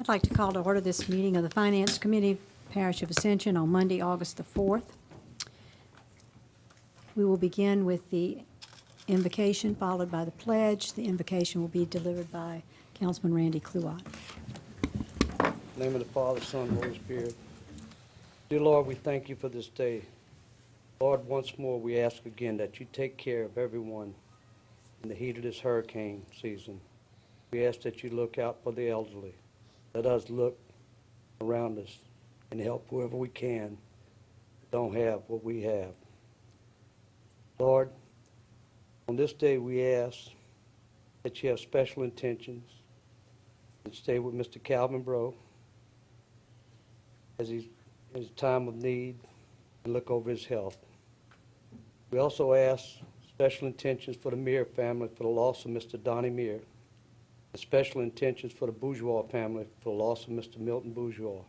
I'd like to call to order this meeting of the Finance Committee, Parish of Ascension, on Monday, August the 4th. We will begin with the invocation, followed by the pledge. The invocation will be delivered by Councilman Randy Kluwat. In the name of the Father, Son, and Holy Spirit. Dear Lord, we thank you for this day. Lord, once more we ask again that you take care of everyone in the heat of this hurricane season. We ask that you look out for the elderly. Let us look around us and help whoever we can that don't have what we have. Lord, on this day we ask that you have special intentions and stay with Mr. Calvin Bro as he's in his time of need and look over his health. We also ask special intentions for the Meir family for the loss of Mr. Donnie Meir, and special intentions for the Bourgeois family for the loss of Mr. Milton Bourgeois.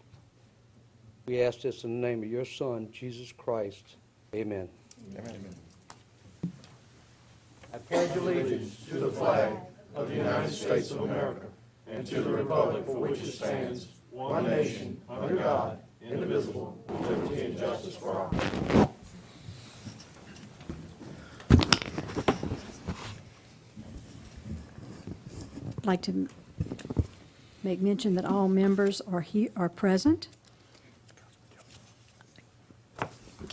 We ask this in the name of your Son, Jesus Christ. Amen. Amen. I pledge allegiance To the flag of the United States of America and to the republic for which it stands, one nation, under God, indivisible, with liberty and justice for all. I'd like to make mention that all members are present.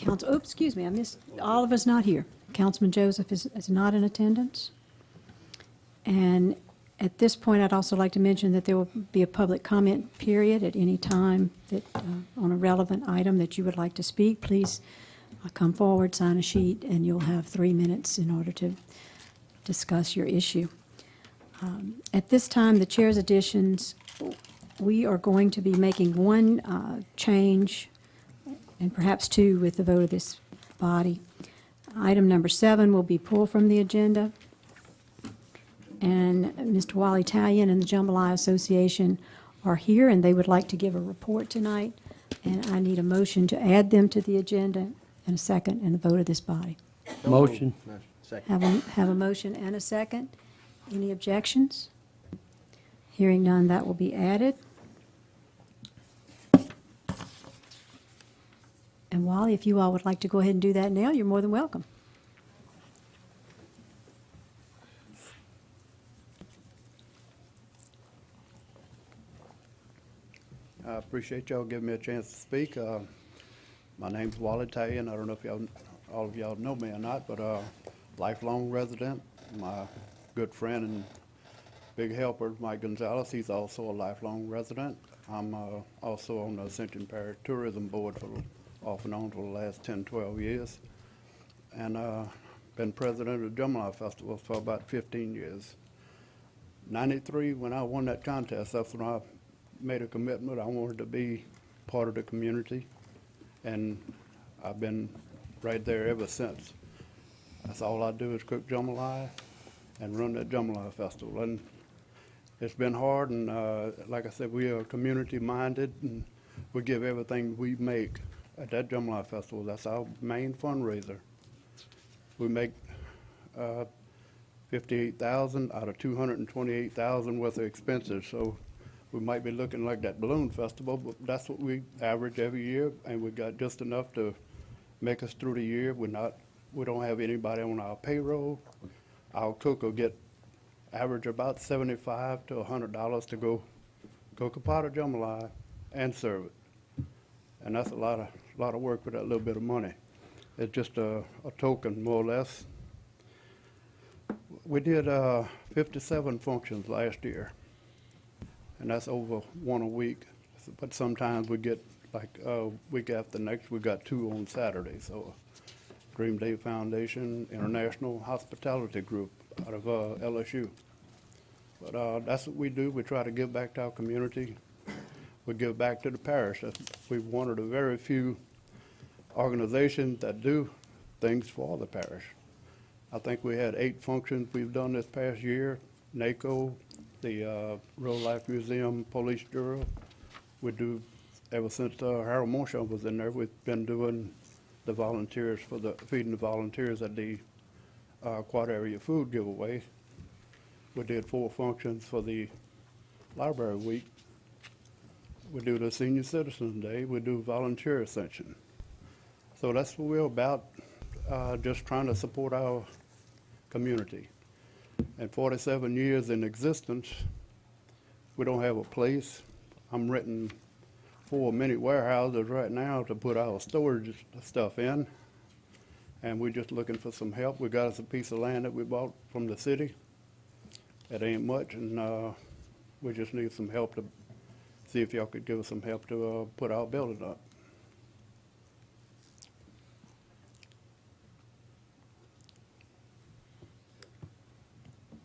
Excuse me, I missed, Oliver's not here. Councilman Joseph is not in attendance. And at this point, I'd also like to mention that there will be a public comment period at any time that on a relevant item that you would like to speak. Please come forward, sign a sheet, and you'll have 3 minutes in order to discuss your issue. At this time, the chair's additions, we are going to be making one change and perhaps two with the vote of this body. Item number 7 will be pulled from the agenda. And Mr. Wally Talion and the Jambalaya Association are here, and they would like to give a report tonight. And I need a motion to add them to the agenda and a second and a vote of this body. Motion. Have a motion and a second. Any objections? Hearing none, that will be added. And Wally, if you all would like to go ahead and do that now, you're more than welcome. I appreciate y'all giving me a chance to speak. My name's Wally Talion. I don't know if all of y'all know me or not, but lifelong resident. My good friend and big helper, Mike Gonzalez, he's also a lifelong resident. I'm also on the Ascension Parish Tourism Board off and on for the last 10, 12 years. And been president of the Jambalaya Festival for about 15 years. 93, when I won that contest, that's when I made a commitment. I wanted to be part of the community, and I've been right there ever since. That's all I do is cook jambalaya and run that Jambalaya Festival. And it's been hard, and like I said, we are community-minded, and we give everything we make at that Jambalaya Festival. That's our main fundraiser. We make $58,000 out of $228,000 worth of expenses. So we might be looking like that balloon festival, but that's what we average every year, and we got just enough to make us through the year. We don't have anybody on our payroll. Our cook will get average about $75 to $100 to go cook a pot of jambalaya and serve it, and that's a lot of work for that little bit of money. It's just a token, more or less. We did 57 functions last year, and that's over one a week. But sometimes we get, like week after next, we got 2 on Saturday. So Dream Day Foundation, International Hospitality Group out of LSU. But that's what we do. We try to give back to our community. We give back to the parish. We're one of the very few organizations that do things for the parish. I think we had 8 functions we've done this past year. NACO, the Real Life Museum, Police Bureau. We do, ever since Harold Morshaw was in there, we've been doing the volunteers feeding the volunteers at the quad area food giveaway. We did 4 functions for the library week. we do the Senior Citizens Day, we do Volunteer Ascension. So that's what we're about, just trying to support our community. And 47 years in existence, we don't have a place. I'm renting 4 mini warehouses right now to put our storage stuff in. And we're just looking for some help. We got us a piece of land that we bought from the city. It ain't much, and we just need some help to see if y'all could give us some help to put our building up.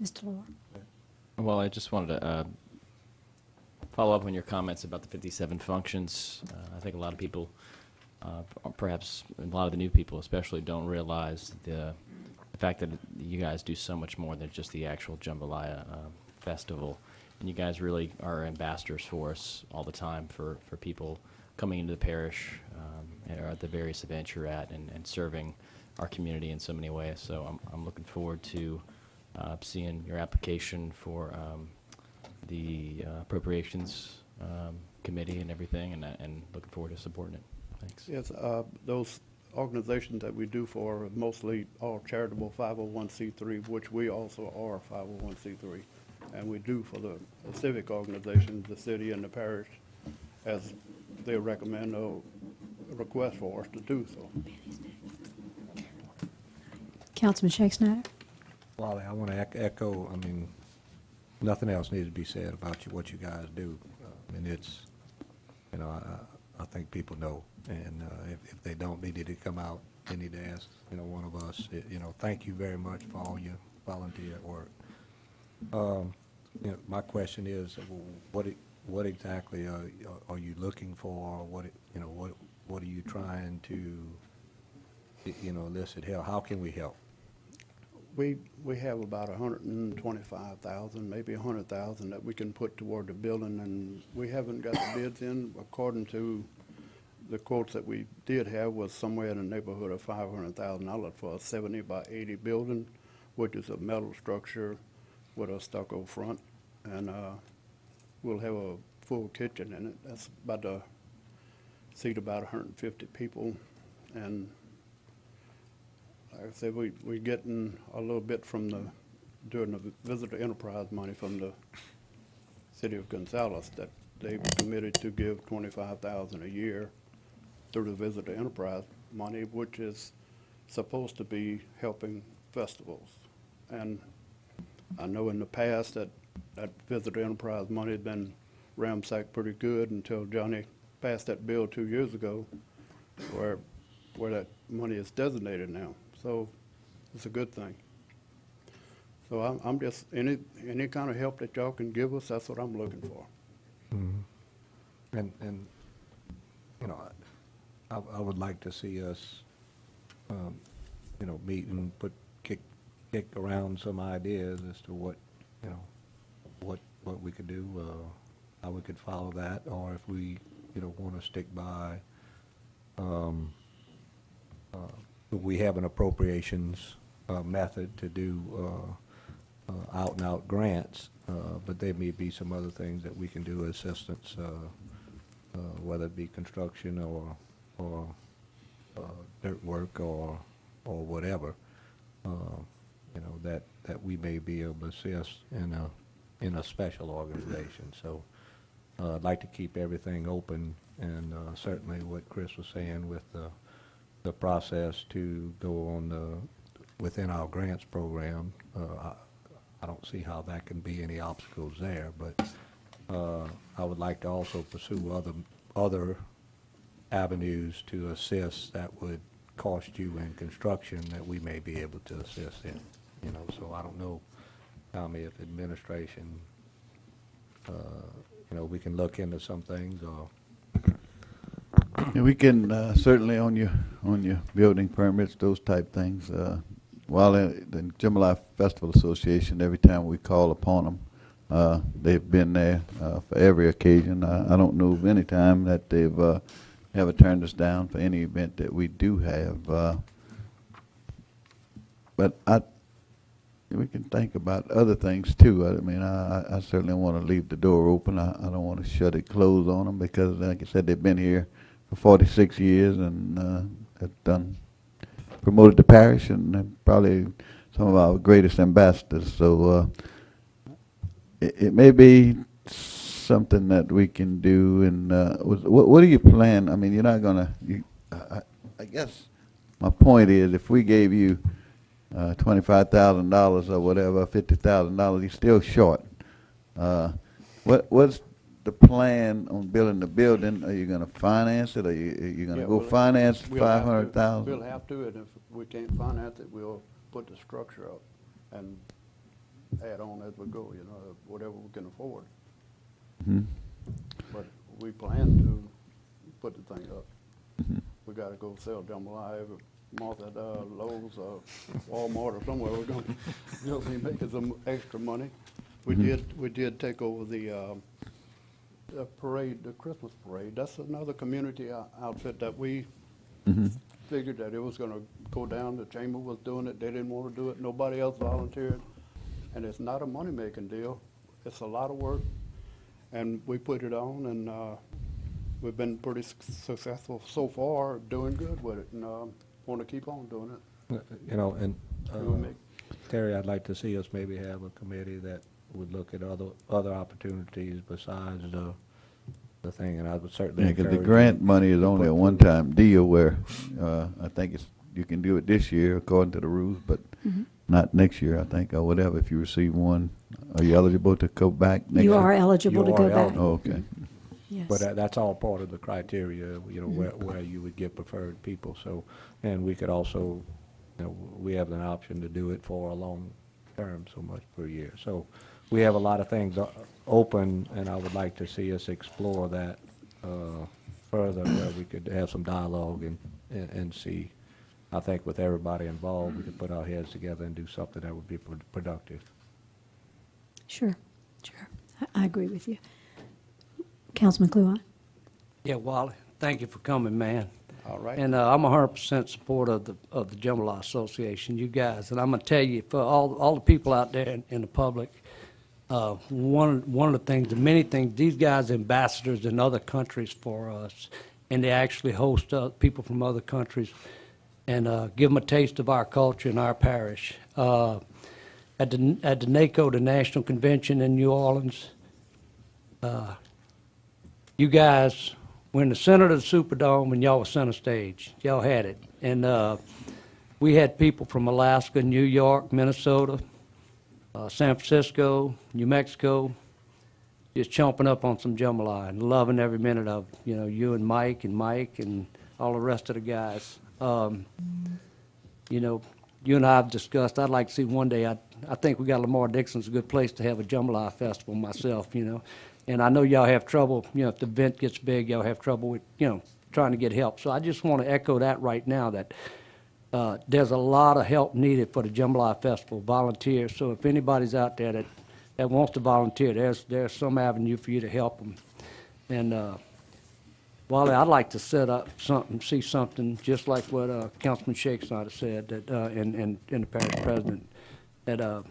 Mr. Lord? Well, I just wanted to follow up on your comments about the 57 functions. I think a lot of people, perhaps a lot of the new people especially, don't realize the fact that you guys do so much more than just the actual Jambalaya festival. And you guys really are ambassadors for us all the time for people coming into the parish or at the various events you're at and serving our community in so many ways. So I'm looking forward to seeing your application for the appropriations committee and everything, and looking forward to supporting it. Thanks. Yes, those organizations that we do for are mostly all charitable 501c3, which we also are 501c3. And we do for the civic organizations, the city and the parish, as they recommend or request for us to do so. Councilman Shake Snyder? Wally, I want to echo, I mean, nothing else needs to be said about what you guys do. And it's, you know, I think people know. And if they don't, they need to come out. They need to ask, you know, one of us. You know, thank you very much for all your volunteer work. You know, my question is, what exactly are you looking for? You know, what are you trying to, you know, elicit help? How can we help? We have about 125,000, maybe 100,000 that we can put toward the building, and we haven't got the bids in. According to the quotes that we did have, was somewhere in the neighborhood of $500,000 for a 70 by 80 building, which is a metal structure with a stucco front, and we'll have a full kitchen in it. That's about to seat about 150 people, and like I said, we're getting a little bit from during the visitor enterprise money from the city of Gonzales, that they've committed to give $25,000 a year through the visitor enterprise money, which is supposed to be helping festivals. And I know in the past that visitor enterprise money had been ramsacked pretty good until Johnny passed that bill 2 years ago where that money is designated now. So it's a good thing. So I'm just, any kind of help that y'all can give us, that's what I'm looking for. Mm-hmm. And you know, I would like to see us, you know, meet and kick around some ideas as to what, you know, what we could do, how we could follow that, or if we, you know, want to stick by. We have an appropriations method to do out-and-out grants, but there may be some other things that we can do, assistance, whether it be construction or dirt work or whatever, you know, that we may be able to assist in a special organization. So I'd like to keep everything open, and certainly what Chris was saying with the process to go on within our grants program, I don't see how that can be any obstacles there, but I would like to also pursue other avenues to assist that would cost you in construction that we may be able to assist in, you know. So I don't know, Tommy, if administration, you know, we can look into some things, or Yeah, we can certainly on your building permits, those type things. While the Jambalaya Festival Association, every time we call upon them, they've been there for every occasion. I don't know of any time that they've ever turned us down for any event that we do have. But we can think about other things too. I mean, I certainly want to leave the door open. I don't want to shut it closed on them because, like I said, they've been here for 46 years and have done promoted the parish and they're probably some of our greatest ambassadors. So it may be something that we can do. And what do you plan? I mean, you're not gonna. I guess my point is, if we gave you $25,000 or whatever, $50,000, you're still short. What's the plan on building the building? Are you going to finance it? Are you going to Yeah, go finance we'll have to. 500,000? We'll have to, and if we can't finance it, we'll put the structure up and add on as we go, you know, whatever we can afford. Mhm. But we plan to put the thing up. Mhm. We gotta go sell jambalaya every month at Lowe's or Walmart or somewhere. We're gonna, you know, be making some extra money. We did take over the parade, the Christmas parade. That's another community outfit that we Mhm. figured that it was gonna go down. The chamber was doing it. They didn't wanna do it. Nobody else volunteered. And it's not a money-making deal. It's a lot of work. And we put it on, and we've been pretty successful so far, doing good with it, and want to keep on doing it. You know, and We'll make- Terry, I'd like to see us maybe have a committee that would look at other opportunities besides the thing, and I would certainly Yeah, because the encourage grant you money is to only put a through- one-time deal where I think you can do it this year according to the rules, but not next year, I think, or whatever. If you receive one, are you eligible to go back next year? You are eligible to You go are back. eligible. Oh, okay. Yes. But that's all part of the criteria, you know, where you would get preferred people. So, and we could also, you know, we have an option to do it for a long term, so much per year. So we have a lot of things open, and I would like to see us explore that further, where we could have some dialogue and see. I think with everybody involved, we could put our heads together and do something that would be productive. Sure, sure. I agree with you. Councilman Kluwer? Yeah, Wally, thank you for coming, man. All right. And I'm 100% support of the Jambalaya Association, you guys. And I'm gonna tell you, for all the people out there in the public, one of the things, the many things, these guys are ambassadors in other countries for us, and they actually host people from other countries and give them a taste of our culture and our parish. At the NACO, the National Convention in New Orleans, you guys were in the center of the Superdome and y'all were center stage. Y'all had it. And we had people from Alaska, New York, Minnesota, San Francisco, New Mexico, just chomping up on some jambalaya and loving every minute of it. You know, you and Mike and all the rest of the guys. You know, you and I have discussed, I'd like to see one day, I think we got Lamar Dixon's a good place to have a jambalaya festival myself, you know. And I know y'all have trouble, you know, if the event gets big, y'all have trouble with, you know, trying to get help. So I just want to echo that right now, that there's a lot of help needed for the Jambalaya Festival, volunteers. So if anybody's out there that wants to volunteer, there's some avenue for you to help them. And Wally, I'd like to set up something, see something, just like what Councilman Shakespeare said, that, and the parish president, that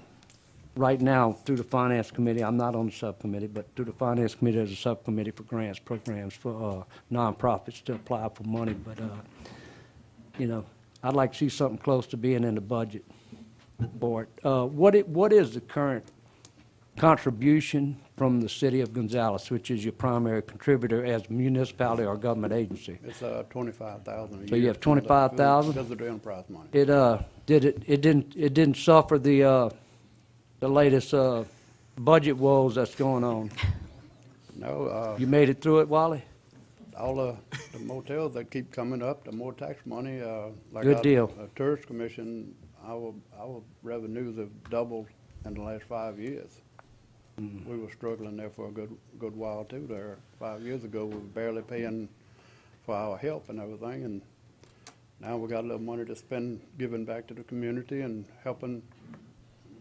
right now, through the Finance Committee, I'm not on the subcommittee, but through the Finance Committee, there's a subcommittee for grants, programs for nonprofits to apply for money. But, you know, I'd like to see something close to being in the budget for it. What is the current contribution from the city of Gonzales, which is your primary contributor as a municipality or government agency? It's $25,000 a year. So you have 25,000? Visitor enterprise money. It didn't suffer the latest budget woes that's going on. No, You made it through it, Wally? all the motels that keep coming up, the more tax money, like Good deal. Tourist Commission, our revenues have doubled in the last 5 years. We were struggling there for a good while too there. 5 years ago, we were barely paying for our help and everything, and now we got a little money to spend, giving back to the community and helping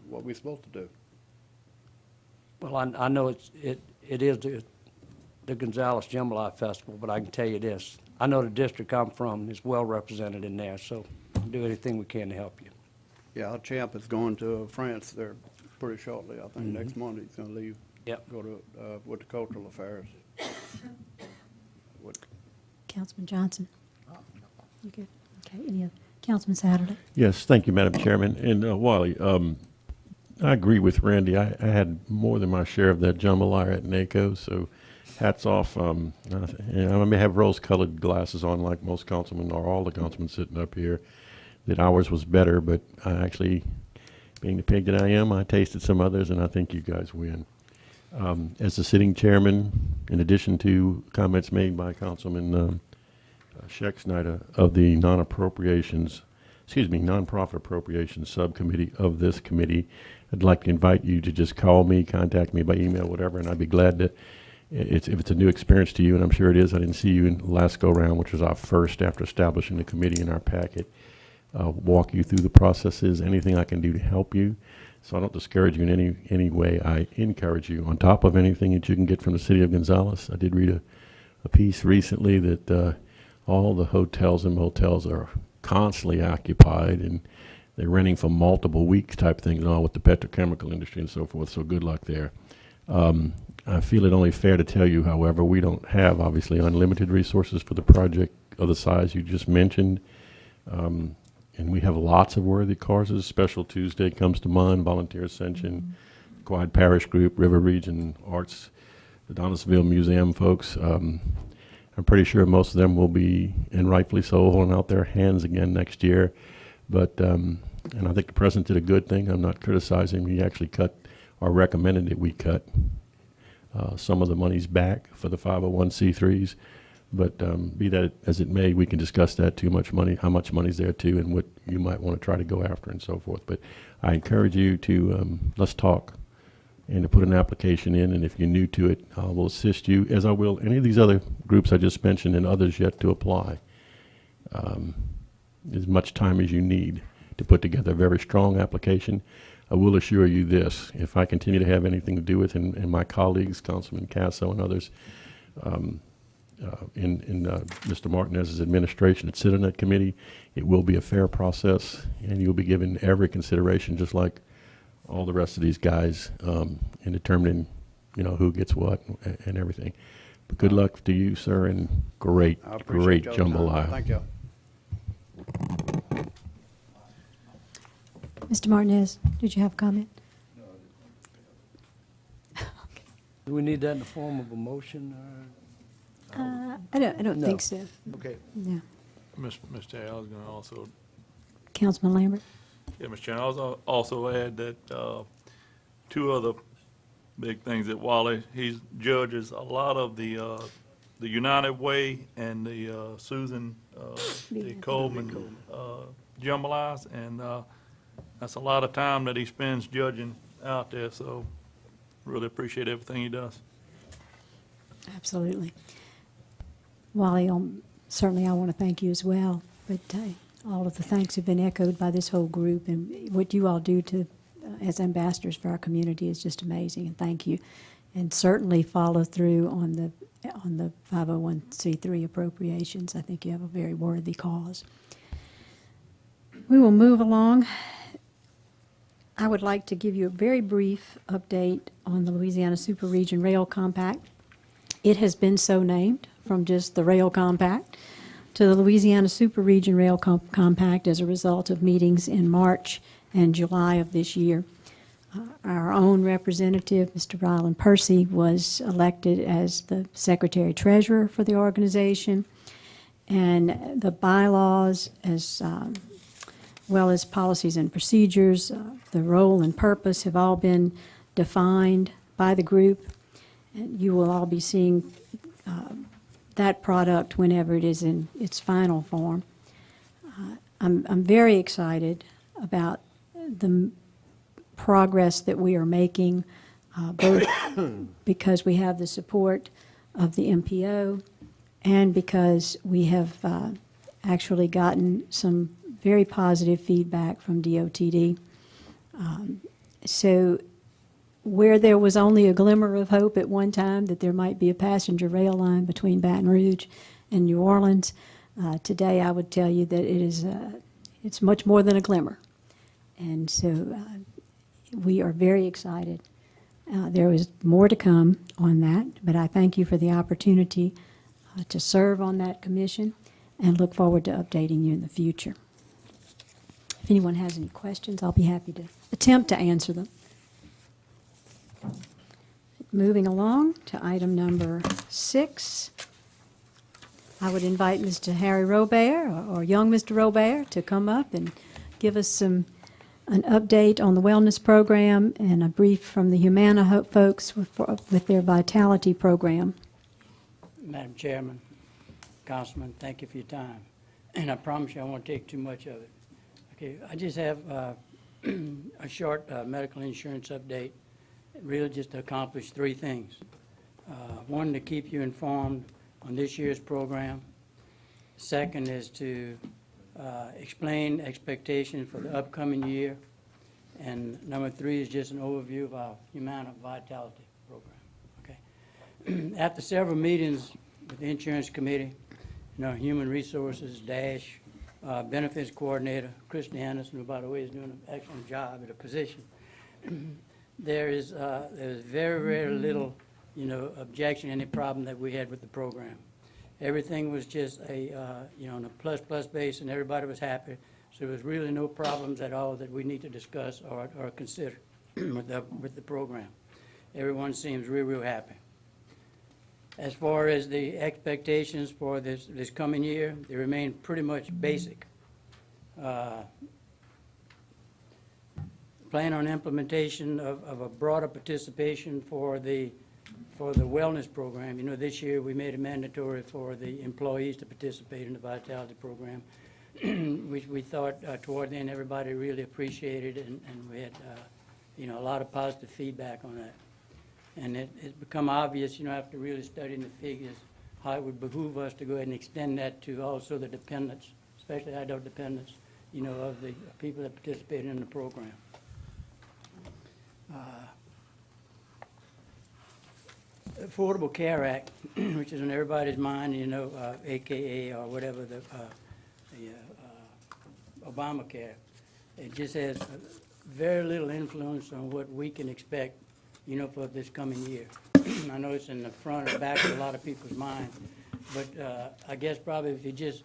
what we're supposed to do. Well, I know it is the Gonzales Jambalaya Festival, but I can tell you this. I know the district I'm from is well represented in there, so we'll do anything we can to help you. Yeah, our champ is going to France there pretty shortly. I think next Monday he's gonna leave. Yep. Go to, with the cultural affairs. With- Councilman Johnson? You good? Okay, any other? Councilman Satterley? Yes, thank you, Madam Chairman. And Wally, I agree with Randy. I had more than my share of that jambalaya at NACO, so hats off. And I may have rose-colored glasses on like most councilmen or all the councilmen sitting up here, that ours was better, but I actually, being the pig that I am, I tasted some others, and I think you guys win. As the sitting chairman, in addition to comments made by Councilman Schexnayder of the nonprofit appropriations subcommittee of this committee, I'd like to invite you to just call me, contact me by email, whatever, and I'd be glad to, if it's a new experience to you, and I'm sure it is. I didn't see you in the last go-round, which was our first after establishing the committee in our packet. Walk you through the processes, anything I can do to help you. So I don't discourage you in any way. I encourage you. On top of anything that you can get from the city of Gonzales, I did read a piece recently that all the hotels and motels are constantly occupied, and they're renting for multiple weeks type things, and all with the petrochemical industry and so forth. So good luck there. I feel it only fair to tell you, however, we don't have obviously unlimited resources for the project of the size you just mentioned. And we have lots of worthy causes. Special Tuesday comes to mind, Volunteer Ascension, Quad Parish Group, River Region Arts, the Donisville Museum folks. I'm pretty sure most of them will be, and rightfully so, holding out their hands again next year. But, and I think the president did a good thing. I'm not criticizing. He actually cut, or recommended that we cut some of the monies back for the 501c3s. But be that as it may, we can discuss that too much money, how much money's there too, and what you might want to try to go after and so forth. But I encourage you to, let's talk, and to put an application in, and if you're new to it, I will assist you, as I will any of these other groups I just mentioned and others yet to apply. As much time as you need to put together a very strong application. I will assure you this, if I continue to have anything to do with, and my colleagues, Councilman Casso and others, in Mr. Martinez's administration that sit on that committee, it will be a fair process, and you'll be given every consideration, just like all the rest of these guys, in determining, who gets what and everything. But good luck to you, sir, and great I appreciate y'all's time. jambalaya. Thank you. Mr. Martinez, did you have a comment? Do we need that in the form of a motion? I don't No. think so. Okay. Yeah. Mr. Chair, I was going to also, Councilman Lambert? yeah, Mr. Chair, I was also add that two other big things that Wally, he judges a lot of the United Way and the Susan, the Coleman jambalayas, and that's a lot of time that he spends judging out there, so really appreciate everything he does. Absolutely. Wally, certainly I want to thank you as well, but all of the thanks have been echoed by this whole group, and what you all do to as ambassadors for our community is just amazing, and thank you. And certainly follow through on the 501c3 appropriations. I think you have a very worthy cause. We will move along. I would like to give you a very brief update on the Louisiana Super Region Rail Compact. It has been so named from just the Rail Compact to the Louisiana Super Region Rail Compact as a result of meetings in March and July of this year. Our own representative, Mr. Ryland Percy, was elected as the Secretary-Treasurer for the organization, and the bylaws, as well as policies and procedures, the role and purpose have all been defined by the group. And you will all be seeing that product whenever it is in its final form. I'm very excited about the progress that we are making, both because we have the support of the MPO and because we have actually gotten some very positive feedback from DOTD. So where there was only a glimmer of hope at one time that there might be a passenger rail line between Baton Rouge and New Orleans, today I would tell you that it's much more than a glimmer. And so we are very excited. There is more to come on that, but I thank you for the opportunity to serve on that commission and look forward to updating you in the future. If anyone has any questions, I'll be happy to attempt to answer them. Moving along to item number 6, I would invite Mr. Harry Robert or young Mr. Robert to come up and give us an update on the wellness program and a brief from the Humana folks with their Vitality program. Madam Chairman, Councilman, thank you for your time. And I promise you I won't take too much of it. Okay, I just have a short medical insurance update, really just to accomplish 3 things. One, to keep you informed on this year's program. Second is to explain expectations for the upcoming year. And number 3 is just an overview of our Humana Vitality program. Okay. After several meetings with the Insurance Committee, Human Resources, DASH, Benefits Coordinator, Christy Anderson, who, by the way, is doing an excellent job at a position, there's very, very little, objection, any problem that we had with the program. Everything was just on a plus base, and everybody was happy. So there was really no problems at all that we need to discuss or consider with the program. Everyone seems real happy. As far as the expectations for this coming year, they remain pretty much basic. Plan on implementation of a broader participation for the wellness program. This year we made it mandatory for the employees to participate in the Vitality program, which we thought toward the end everybody really appreciated, and we had a lot of positive feedback on that. And it's become obvious, after really studying the figures, how it would behoove us to go ahead and extend that to also the dependents, especially adult dependents, of the people that participated in the program. Affordable Care Act, which is on everybody's mind, AKA or whatever the Obamacare. It just has very little influence on what we can expect, for this coming year. I know it's in the front and back of a lot of people's minds, but I guess probably if you just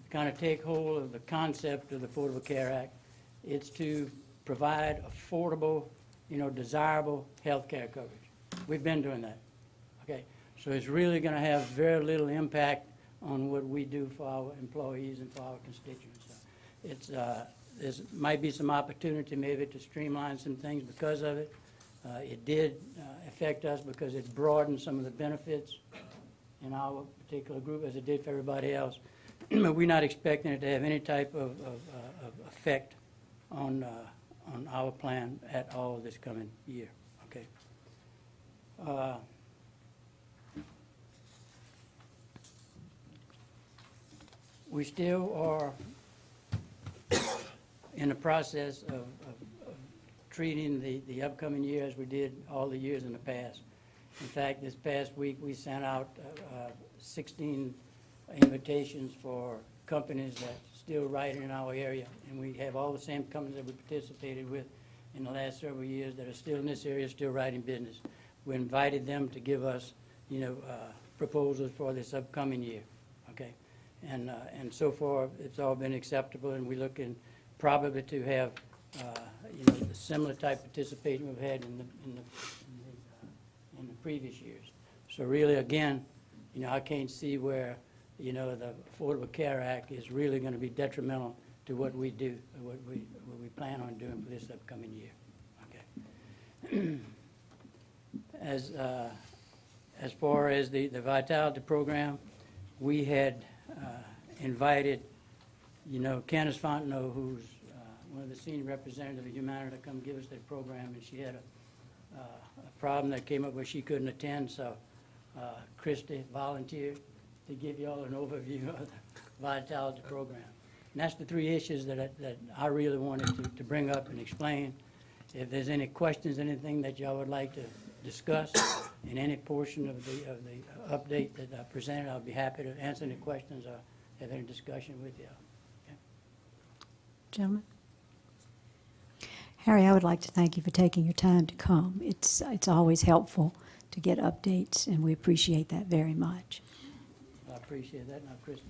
kind of take hold of the concept of the Affordable Care Act, it's to provide affordable, desirable health care coverage. We've been doing that. Okay, so it's really going to have very little impact on what we do for our employees and for our constituents. So there might be some opportunity maybe to streamline some things because of it. It did affect us because it broadened some of the benefits in our particular group as it did for everybody else. But we're not expecting it to have any type of effect on our plan at all this coming year. Okay. We still are in the process of treating the upcoming year as we did all the years in the past. In fact, this past week we sent out 16 invitations for companies that still write in our area, and we have all the same companies that we participated with in the last several years that are still in this area, still writing business. We invited them to give us, proposals for this upcoming year. Okay, and so far it's all been acceptable, and we're looking probably to have the similar type participation we've had in the previous years. So really, again, I can't see where the Affordable Care Act is really going to be detrimental to what we do, what we plan on doing for this upcoming year. Okay. As far as the Vitality program, we had invited, Candace Fontenot, who's one of the senior representatives of Humana, to come give us that program, and she had a problem that came up where she couldn't attend, so Christy volunteered to give you all an overview of the Vitality program. And that's the 3 issues that I really wanted to bring up and explain. If there's any questions, anything that y'all would like to discuss in any portion of the update that I presented, I'll be happy to answer any questions or have any discussion with you. Okay. Gentlemen? Harry, I would like to thank you for taking your time to come. It's always helpful to get updates, and we appreciate that very much. I appreciate that. Now, Kristen.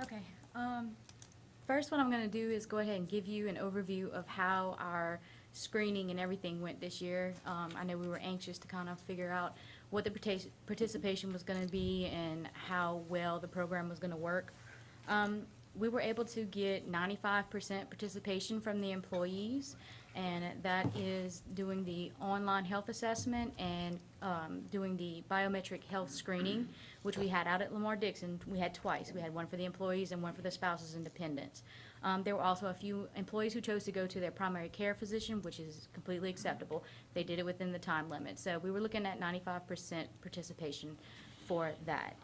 Okay. First, what I'm going to do is go ahead and give you an overview of how our screening and everything went this year. I know we were anxious to kind of figure out what the participation was going to be and how well the program was going to work. We were able to get 95% participation from the employees, and that is doing the online health assessment and doing the biometric health screening, which we had out at Lamar-Dixon. We had twice. We had one for the employees and one for the spouses and dependents. There were also a few employees who chose to go to their primary care physician, which is completely acceptable. They did it within the time limit. So we were looking at 95% participation for that.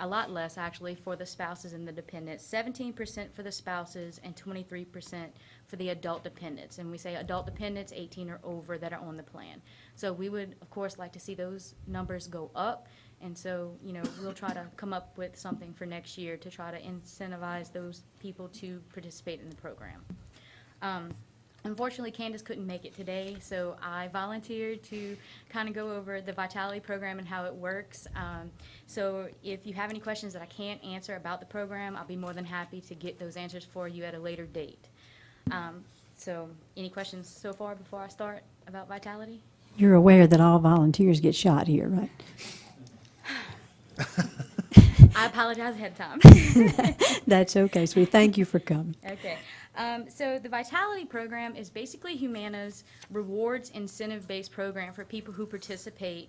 A lot less actually for the spouses and the dependents. 17% for the spouses and 23% for the adult dependents. And we say adult dependents 18 or over that are on the plan. So we would, of course, like to see those numbers go up. And so, you know, we'll try to come up with something for next year to try to incentivize those people to participate in the program. Unfortunately, Candace couldn't make it today, so I volunteered to kind of go over the Vitality program and how it works. So if you have any questions that I can't answer about the program, I'll be more than happy to get those answers for you at a later date. So any questions so far before I start about Vitality? You're aware that all volunteers get shot here, right? I apologize ahead of time. That's okay, so we thank you for coming. Okay. So the Vitality program is basically Humana's rewards incentive-based program for people who participate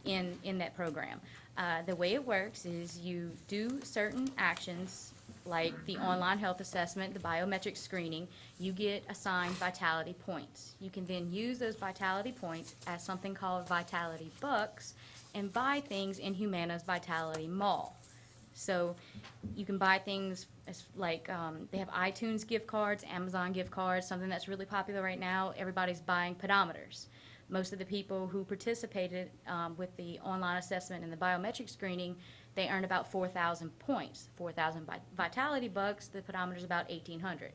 in that program. The way it works is you do certain actions like the online health assessment, the biometric screening, you get assigned Vitality points. You can then use those Vitality points as something called Vitality Bucks and buy things in Humana's Vitality Mall. So you can buy things like they have iTunes gift cards, Amazon gift cards, something that's really popular right now. Everybody's buying pedometers. Most of the people who participated with the online assessment and the biometric screening, they earned about 4,000 points. 4,000 Vitality Bucks, the pedometer's about 1,800.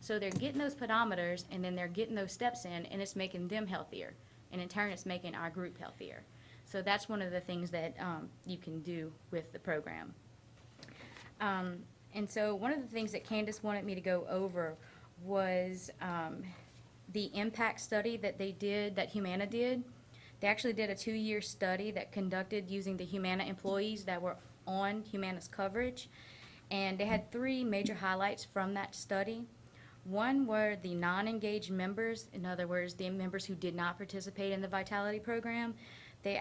So they're getting those pedometers, and then they're getting those steps in, and it's making them healthier. And in turn, it's making our group healthier. So that's one of the things that you can do with the program. And so one of the things that Candace wanted me to go over was the impact study that they did, that Humana did. They actually did a 2-year study that conducted using the Humana employees that were on Humana's coverage. And they had 3 major highlights from that study. One were the non-engaged members, in other words, the members who did not participate in the Vitality program. They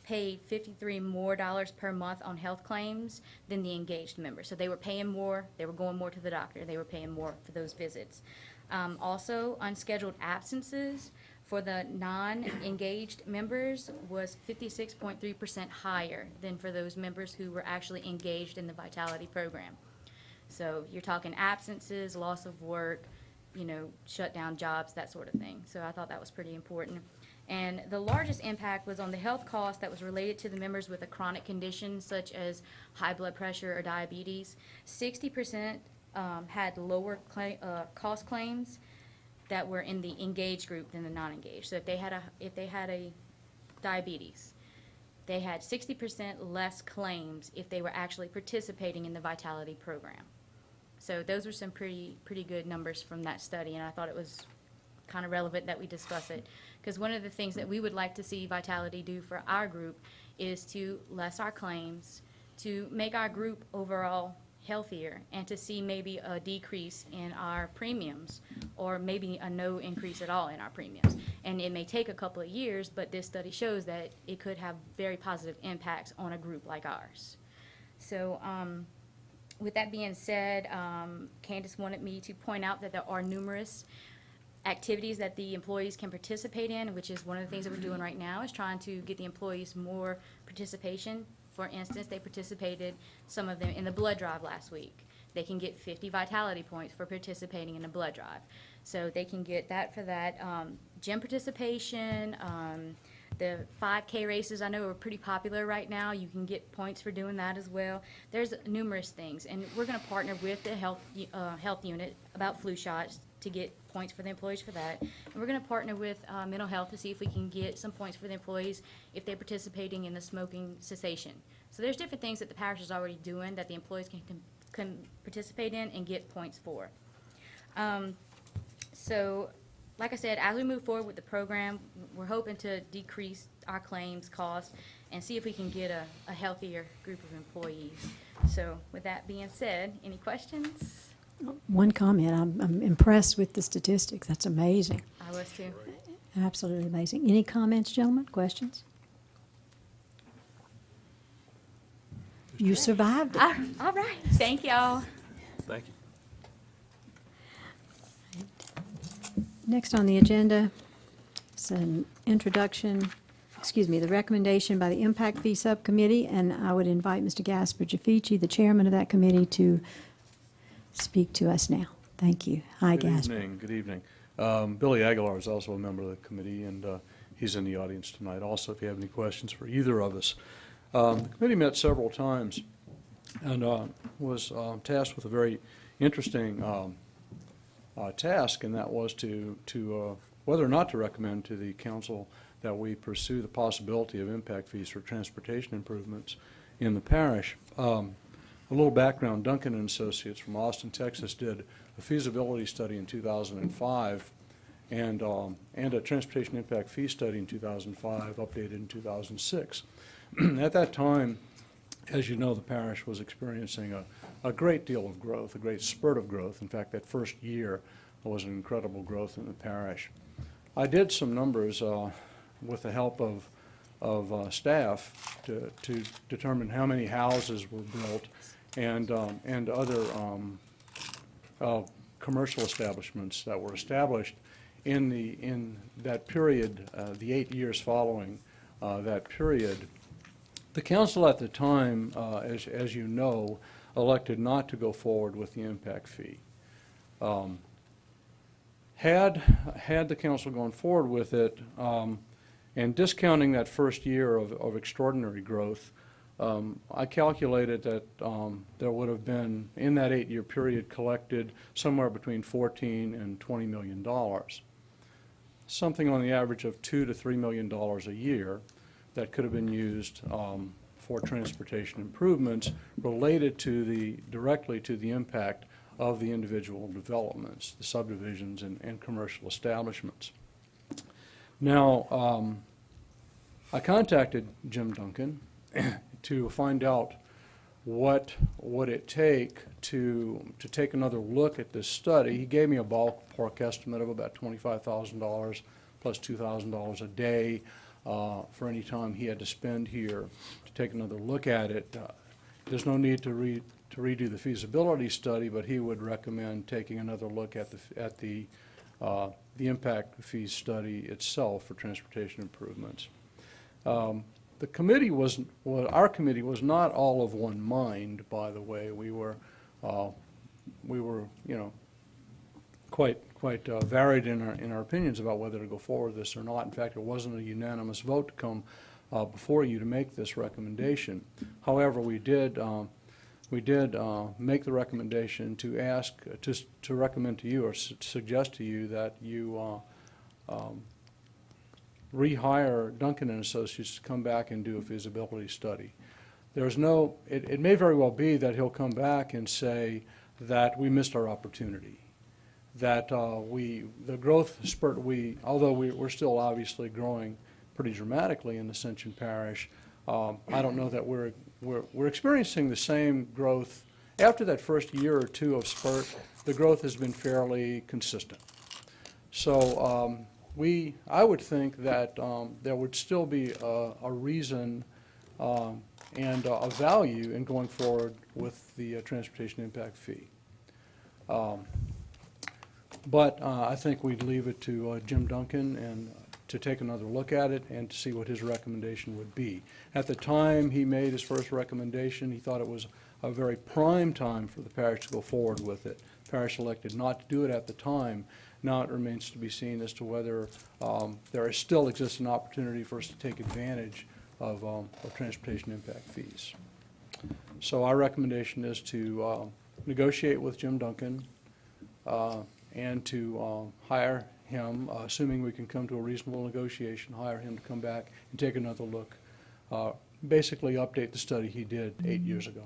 paid $53 more per month on health claims than the engaged members. So they were paying more, they were going more to the doctor, they were paying more for those visits. Also, unscheduled absences for the non-engaged members was 56.3% higher than for those members who were actually engaged in the Vitality program. So you're talking absences, loss of work, you know, shut down jobs, that sort of thing. So I thought that was pretty important. And the largest impact was on the health cost that was related to the members with a chronic condition such as high blood pressure or diabetes. 60% had lower cost claims that were in the engaged group than the non-engaged. So if they had a diabetes, they had 60% less claims if they were actually participating in the Vitality program. So those were some pretty good numbers from that study, and I thought it was kind of relevant that we discuss it, because one of the things that we would like to see Vitality do for our group is to less our claims, to make our group overall healthier, and to see maybe a decrease in our premiums, or maybe a no increase at all in our premiums. And it may take a couple of years, but this study shows that it could have very positive impacts on a group like ours. So with that being said, Candace wanted me to point out that there are numerous activities that the employees can participate in, which is one of the things that we're doing right now, is trying to get the employees more participation. For instance, they participated, some of them, in the blood drive last week. They can get 50 Vitality points for participating in a blood drive. So they can get that for that. Gym participation, The 5K races I know are pretty popular right now. You can get points for doing that as well. There's numerous things, and we're going to partner with the health unit about flu shots to get points for the employees for that. And we're going to partner with mental health to see if we can get some points for the employees if they're participating in the smoking cessation. So there's different things that the parish is already doing that the employees can participate in and get points for. So, like I said, as we move forward with the program, we're hoping to decrease our claims costs and see if we can get a healthier group of employees. So, with that being said, any questions? One comment, I'm impressed with the statistics. That's amazing. I was too. Absolutely amazing. Any comments, gentlemen? Questions? You survived it. All right. Thank y'all. Thank you. Next on the agenda is an introduction, the recommendation by the Impact Fee Subcommittee, and I would invite Mr. Gasper Jafici, the chairman of that committee, to speak to us now. Thank you. Hi, Gasper. Good evening. Billy Aguilar is also a member of the committee, and he's in the audience tonight also if you have any questions for either of us. The committee met several times and was tasked with a very interesting task, and that was to whether or not to recommend to the council that we pursue the possibility of impact fees for transportation improvements in the parish. A little background, Duncan and Associates from Austin, Texas did a feasibility study in 2005 and a transportation impact fee study in 2005, updated in 2006. At that time, as you know, the parish was experiencing a great deal of growth, a great spurt of growth. In fact, that first year was an incredible growth in the parish. I did some numbers with the help of staff to determine how many houses were built and other commercial establishments that were established in that period, the 8 years following that period. The council at the time, as you know, elected not to go forward with the impact fee. Had the council gone forward with it, and discounting that first year of extraordinary growth, I calculated that there would have been, in that 8-year period, collected somewhere between $14 and $20 million. Something on the average of $2 to $3 million a year that could have been used for transportation improvements related to directly to the impact of the individual developments, the subdivisions and commercial establishments. Now, I contacted Jim Duncan to find out what would it take to take another look at this study. He gave me a ballpark estimate of about $25,000 plus $2,000 a day for any time he had to spend here to take another look at it. There's no need to redo the feasibility study, but he would recommend taking another look at the impact fee study itself for transportation improvements. The committee our committee was not all of one mind, by the way. We were, you know, quite varied in our opinions about whether to go forward with this or not. In fact, it wasn't a unanimous vote to come before you to make this recommendation. However, we did make the recommendation to ask to recommend to you or suggest to you that you rehire Duncan and Associates to come back and do a feasibility study. There's no, it may very well be that he'll come back and say that we missed our opportunity, that the growth spurt although we're still obviously growing pretty dramatically in Ascension Parish, I don't know that we're experiencing the same growth. After that first year or two of spurt, the growth has been fairly consistent. So I would think that there would still be a reason and a value in going forward with the transportation impact fee. But I think we'd leave it to Jim Duncan and to take another look at it and to see what his recommendation would be. At the time he made his first recommendation, he thought it was a very prime time for the parish to go forward with it. parish elected not to do it at the time. Now it remains to be seen as to whether there is still exists an opportunity for us to take advantage of transportation impact fees. So our recommendation is to negotiate with Jim Duncan and to hire him, assuming we can come to a reasonable negotiation, hire him to come back and take another look, basically update the study he did 8 years ago.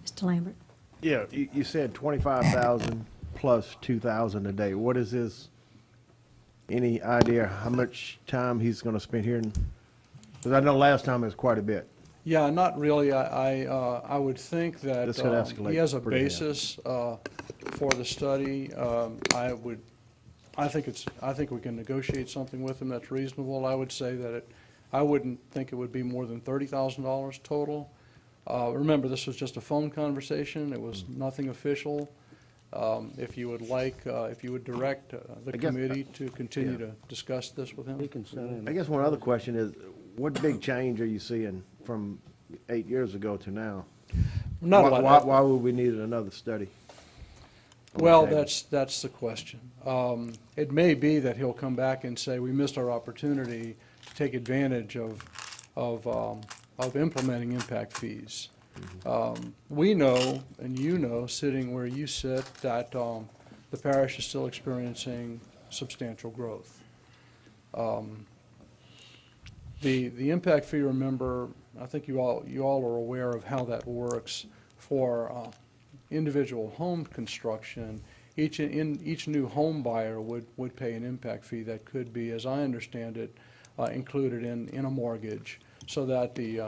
Mr. Lambert? Yeah, you said 25,000 plus 2,000 a day. What is his, any idea how much time he's going to spend here? Because I know last time it was quite a bit. Yeah, not really. I would think that This could escalate he has a pretty basis for the study. I think we can negotiate something with him that's reasonable. I would say that I wouldn't think it would be more than $30,000 total. Remember, this was just a phone conversation. It was nothing official. If you would like, if you would direct the committee to continue to discuss this with him. He can send in. I guess one other question is, what big change are you seeing from 8 years ago to now? Not a lot. Why would we need another study? Well, Okay. that's the question. It may be that he'll come back and say, we missed our opportunity to take advantage of implementing impact fees. We know, and you know, sitting where you sit, that the parish is still experiencing substantial growth. The impact fee, remember, I think you all are aware of how that works for individual home construction. Each new home buyer would pay an impact fee that could be, as I understand it, included in a mortgage, so that the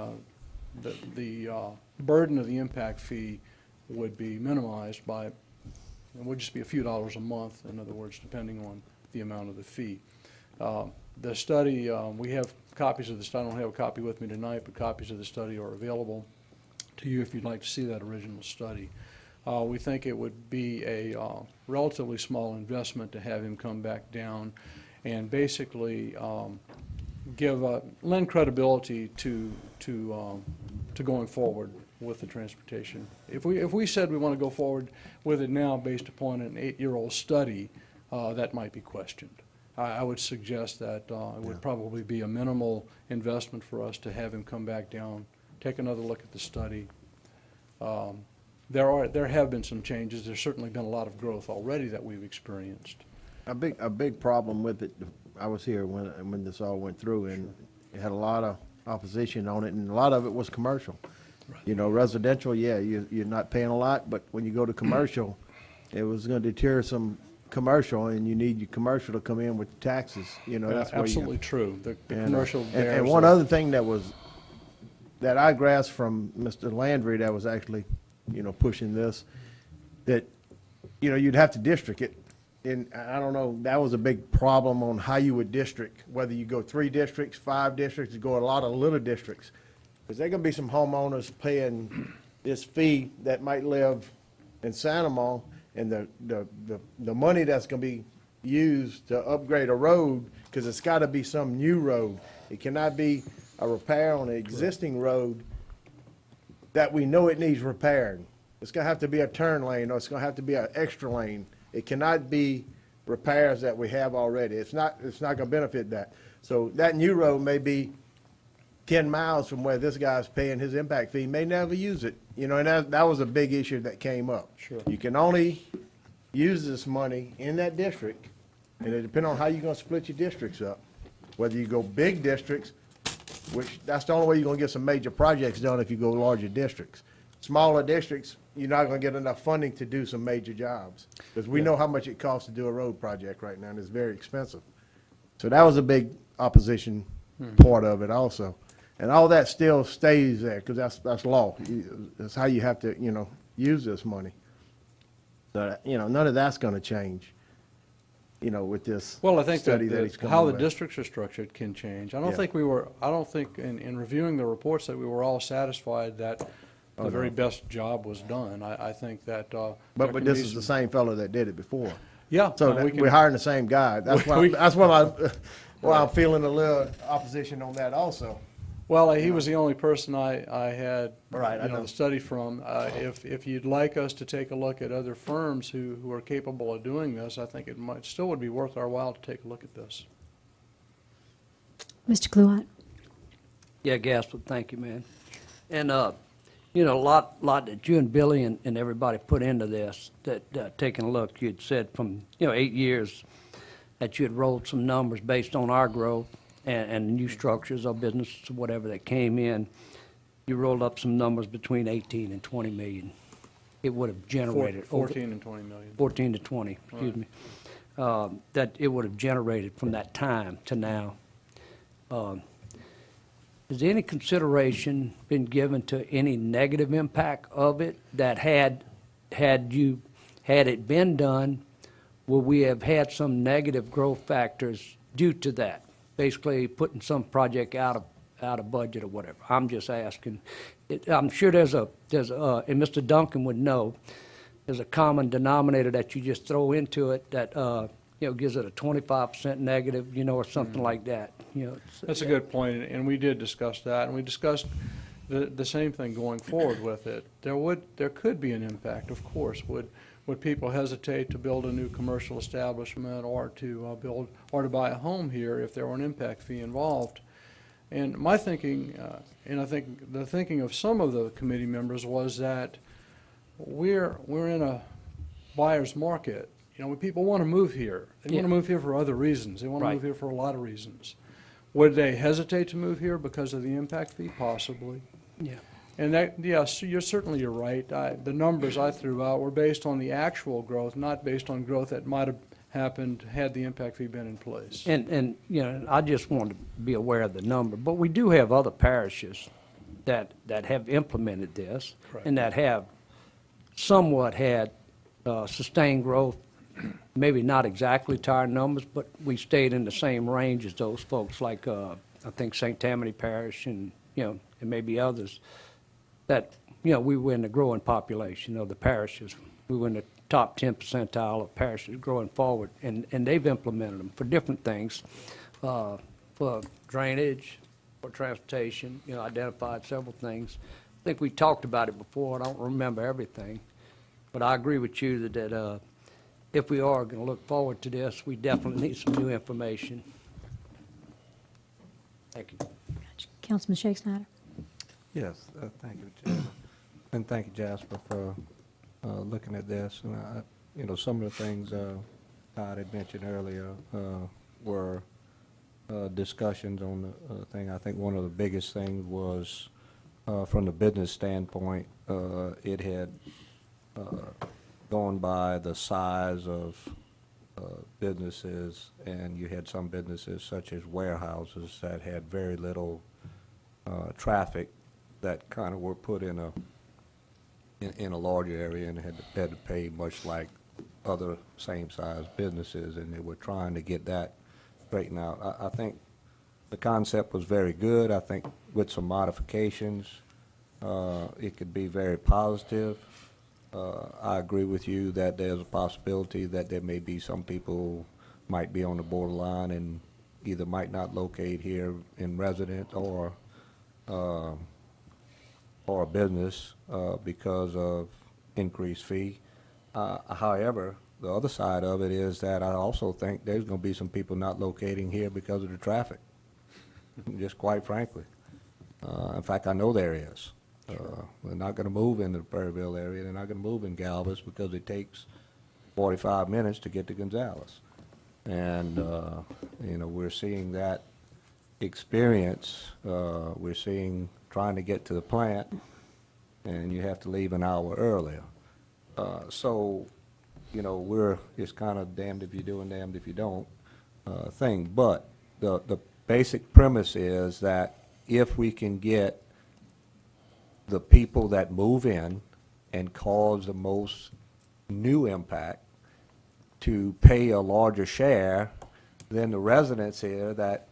burden of the impact fee would be minimized by, it would just be a few dollars a month, in other words, depending on the amount of the fee. The study, we have copies of the study. I don't have a copy with me tonight, but copies of the study are available to you if you'd like to see that original study. We think it would be a relatively small investment to have him come back down and basically lend credibility to going forward with the transportation. If we said we want to go forward with it now based upon an 8-year-old study, that might be questioned. I would suggest that it would probably be a minimal investment for us to have him come back down, take another look at the study. There have been some changes. There's certainly been a lot of growth already that we've experienced. A big problem with it, I was here when this all went through, and it had a lot of opposition on it, and a lot of it was commercial. Right. You know, residential, yeah, you're not paying a lot, but when you go to commercial, it was going to deter some commercial, and you need your commercial to come in with taxes. You know, that's absolutely true. The commercial and one other thing that I grasped from Mr. Landry that was actually, you know, pushing this, that, you know, you'd have to district it. And I don't know, that was a big problem on how you would district, whether you go 3 districts, 5 districts, you go a lot of little districts. Because there are going to be some homeowners paying this fee that might live in Sanamon, and the money that's going to be used to upgrade a road, because it's got to be some new road. It cannot be a repair on an existing road that we know it needs repairing. It's going to have to be a turn lane, or it's going to have to be an extra lane. It cannot be repairs that we have already. It's not going to benefit that. So that new road may be 10 miles from where this guy's paying his impact fee, may never use it. You know, and that was a big issue that came up. Sure. You can only use this money in that district, and it depends on how you're going to split your districts up. Whether you go big districts, which that's the only way you're going to get some major projects done if you go larger districts. Smaller districts, you're not going to get enough funding to do some major jobs. Because we know how much it costs to do a road project right now, and it's very expensive. So that was a big opposition part of it also. And all that still stays there, because that's law. That's how you have to, you know, use this money. So, you know, none of that's going to change, you know, with this Well, I think study that he's that coming how the with. districts are structured can change. I don't Yeah. think in reviewing the reports that we were all satisfied that the very best job was done. I think that. there But can this be is the some- same fellow that did it before. Yeah. So no, that we can- we're hiring the same guy. That's why, We- that's why I'm feeling a little opposition on that also. Well, he was the only person I had, Right, I know. the study from. If you'd like us to take a look at other firms who are capable of doing this, I think it might, still would be worth our while to take a look at this. Mr. Kluart? Yeah, Gasper, thank you, man. And, you know, a lot that you and Billy and everybody put into this, that taking a look, you'd said from, 8 years, that you had rolled some numbers based on our growth and new structures or businesses, whatever that came in. You rolled up some numbers between 18 and 20 million. It would have generated. 14 and 20 million. 14 to 20, excuse me. That it would have generated from that time to now. Has any consideration been given to any negative impact of it that had it been done, would we have had some negative growth factors due to that? Basically putting some project out of budget or whatever. I'm just asking. I'm sure there's a, and Mr. Duncan would know, there's a common denominator that you just throw into it that, gives it a 25% negative, or something like that. That's a good point, and we did discuss that, and we discussed the same thing going forward with it. There could be an impact, of course. Would people hesitate to build a new commercial establishment or to build or to buy a home here if there were an impact fee involved? And my thinking, and I think the thinking of some of the committee members was that we're in a buyer's market. When people want to move here, they want to move here for other reasons. They want to move here for a lot of reasons. Would they hesitate to move here because of the impact fee? Possibly. Yeah. And that, yes, you're right. The numbers I threw out were based on the actual growth, not based on growth that might have happened had the impact fee been in place. And I just wanted to be aware of the number, but we do have other parishes that have implemented this Correct. and that have somewhat had sustained growth, maybe not exactly to our numbers, but we stayed in the same range as those folks, like I think St. Tammany Parish and and maybe others. That we were in the growing population of the parishes. We were in the top 10 percentile of parishes growing forward, and they've implemented them for different things, for drainage, for transportation. Identified several things. I think we talked about it before. I don't remember everything, but I agree with you that if we are going to look forward to this, we definitely need some new information. Thank you. Councilman Shake Snyder? Yes, thank you, Chairman. And thank you, Jasper, for looking at this. And some of the things Todd had mentioned earlier were discussions on the thing. I think one of the biggest things was from the business standpoint, it had gone by the size of businesses, and you had some businesses such as warehouses that had very little traffic that kind of were put in a larger area and had to pay much like other same-size businesses, and they were trying to get that straightened out. I think the concept was very good. I think with some modifications, it could be very positive. I agree with you that there's a possibility that there may be some people might be on the borderline and either might not locate here in residence or a business because of increased fee. However, the other side of it is that I also think there's going to be some people not locating here because of the traffic, just quite frankly. In fact, I know there is. They're not going to move into the Prairieville area. They're not going to move in Galvez because it takes 45 minutes to get to Gonzales. And, we're seeing that experience. We're seeing trying to get to the plant, and you have to leave an hour earlier. So, it's kind of damned if you do and damned if you don't thing. But the basic premise is that if we can get the people that move in and cause the most new impact to pay a larger share, then the residents here that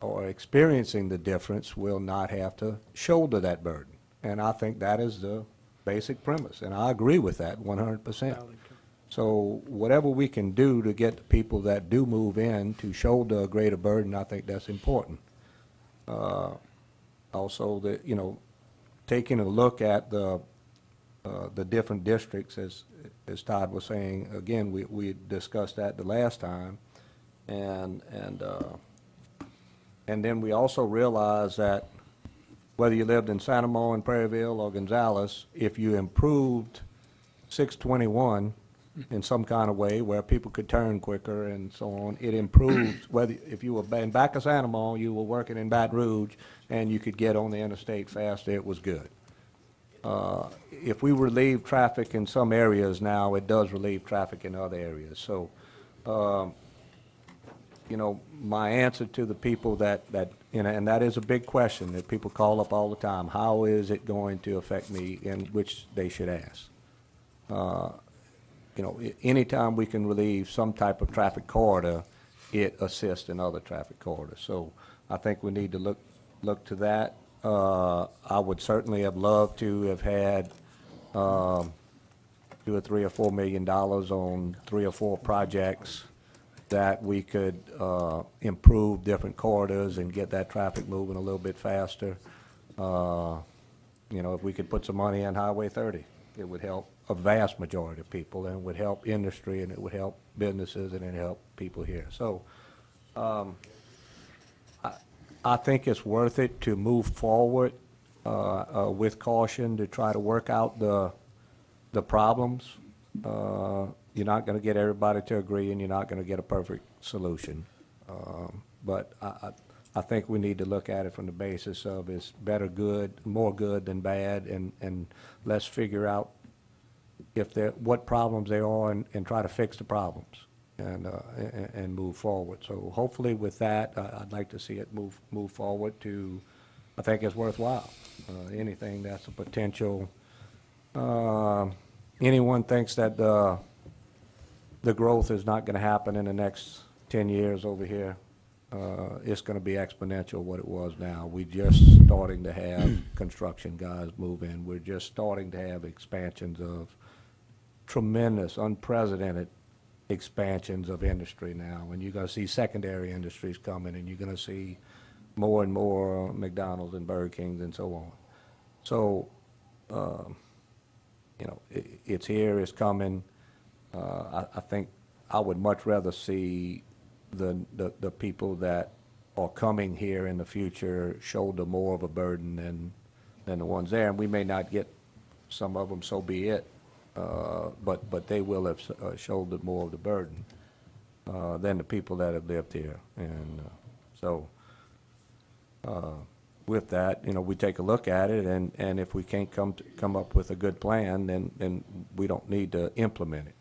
are experiencing the difference will not have to shoulder that burden. And I think that is the basic premise, and I agree with that 100%. So whatever we can do to get the people that do move in to shoulder a greater burden, I think that's important. also taking a look at the different districts, as Todd was saying, again, we discussed that the last time, and then we also realized that whether you lived in Santa Monica, Prairieville, or Gonzales, if you improved 621 in some kind of way where people could turn quicker and so on, it improved, whether, if you were in back of Santa Monica, you were working in Baton Rouge, and you could get on the interstate faster, it was good. If we relieve traffic in some areas now, it does relieve traffic in other areas. So, my answer to the people that and that is a big question that people call up all the time, how is it going to affect me, and which they should ask. Anytime we can relieve some type of traffic corridor, it assists in other traffic corridors. So I think we need to look to that. I would certainly have loved to have had $2 or $3 or $4 million on 3 or 4 projects that we could improve different corridors and get that traffic moving a little bit faster. If we could put some money on Highway 30, it would help a vast majority of people, and it would help industry, and it would help businesses, and it would help people here. So I think it's worth it to move forward with caution to try to work out the problems. You're not going to get everybody to agree, and you're not going to get a perfect solution. But I think we need to look at it from the basis of it's better good, more good than bad, and let's figure out what problems there are and try to fix the problems and move forward. So hopefully with that, I'd like to see it move forward to, I think it's worthwhile. Anything that's a potential, anyone thinks that the growth is not going to happen in the next 10 years over here, it's going to be exponential what it was now. We're just starting to have construction guys move in. We're just starting to have expansions of tremendous, unprecedented expansions of industry now. And you're going to see secondary industries coming, and you're going to see more and more McDonald's and Burger Kings and so on. So, it's here, it's coming. I think I would much rather see the people that are coming here in the future shoulder more of a burden than the ones there. And we may not get some of them, so be it. But they will have shouldered more of the burden than the people that have lived here. And so with that, we take a look at it, and if we can't come up with a good plan, then we don't need to implement it.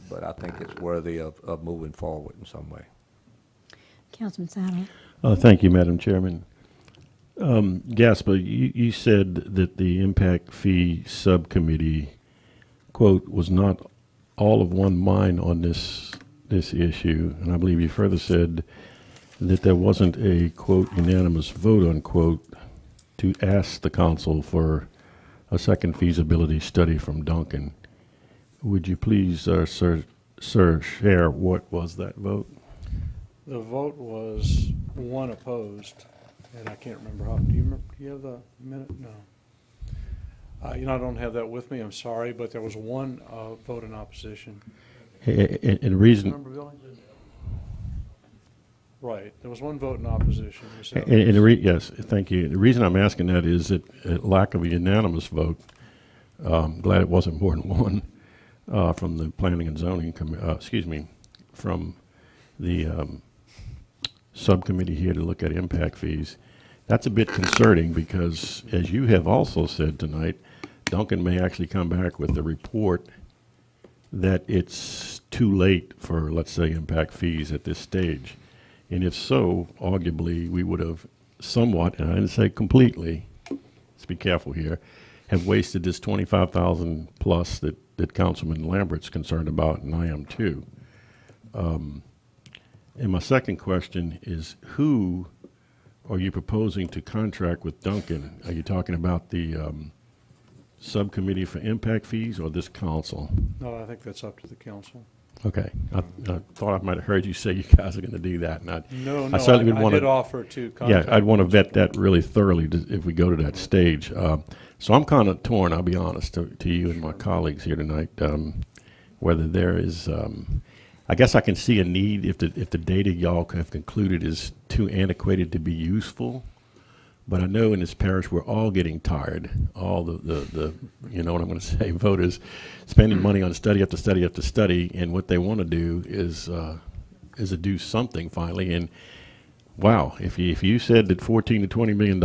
But I think it's worthy of moving forward in some way. Councilman Saddle. Thank you, Madam Chairman. Gasper, you said that the impact fee subcommittee, quote, was not all of one mind on this issue, and I believe you further said that there wasn't a, quote, unanimous vote, unquote, to ask the council for a second feasibility study from Duncan. Would you please, sir, share what was that vote? The vote was 1 opposed, and I can't remember how. Do you remember? Do you have the minute? No. I don't have that with me. I'm sorry, but there was 1 vote in opposition. And the reason. Remember, Billy? Right. There was 1 vote in opposition. Yes, thank you. The reason I'm asking that is that lack of a unanimous vote. Glad it wasn't more than 1 from the Planning and Zoning from the subcommittee here to look at impact fees. That's a bit concerning because, as you have also said tonight, Duncan may actually come back with a report that it's too late for, let's say, impact fees at this stage. And if so, arguably, we would have somewhat, and I didn't say completely, let's be careful here, have wasted this $25,000 plus that Councilman Lambert's concerned about, and I am too. And my second question is, who are you proposing to contract with Duncan? Are you talking about the subcommittee for impact fees or this council? No, I think that's up to the council. Okay. I thought I might have heard you say you guys are going to do that, and No, I certainly would I want did to. offer to Yeah, contact. I'd want to vet that really thoroughly if we go to that stage. So I'm kind of torn, I'll be honest, to you and my colleagues here tonight, whether there is, I guess I can see a need if the data y'all have concluded is too antiquated to be useful. But I know in this parish, we're all getting tired, all the you know what I'm going to say, voters spending money on study after study after study, and what they want to do is to do something finally. And wow, if you said that $14 to $20 million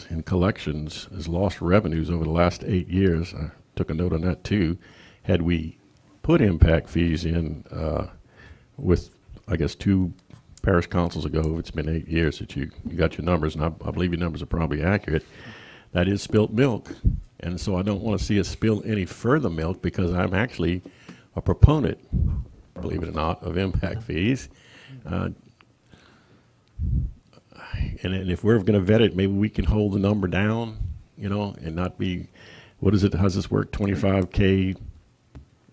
in collections is lost revenues over the last 8 years, I took a note on that too. Had we put impact fees in with, I guess, 2 parish councils ago, it's been 8 years that you got your numbers, and I believe your numbers are probably accurate. That is spilt milk, and so I don't want to see us spill any further milk, because I'm actually a proponent, believe it or not, of impact fees. And if we're going to vet it, maybe we can hold the number down, and not be, what is it, how's this work, 25K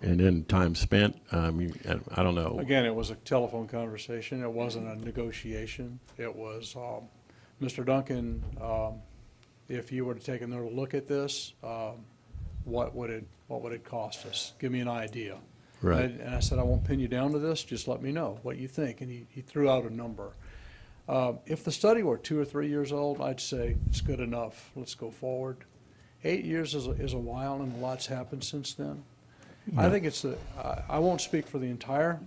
and then time spent? I don't know. Again, it was a telephone conversation. It wasn't a negotiation. It was, Mr. Duncan, if you were to take another look at this, what would it cost us? Give me an idea. Right. And I said, I won't pin you down to this. Just let me know what you think. And he threw out a number. If the study were 2 or 3 years old, I'd say it's good enough. Let's go forward. 8 years is a while, and a lot's happened since then. I think I won't speak for the entire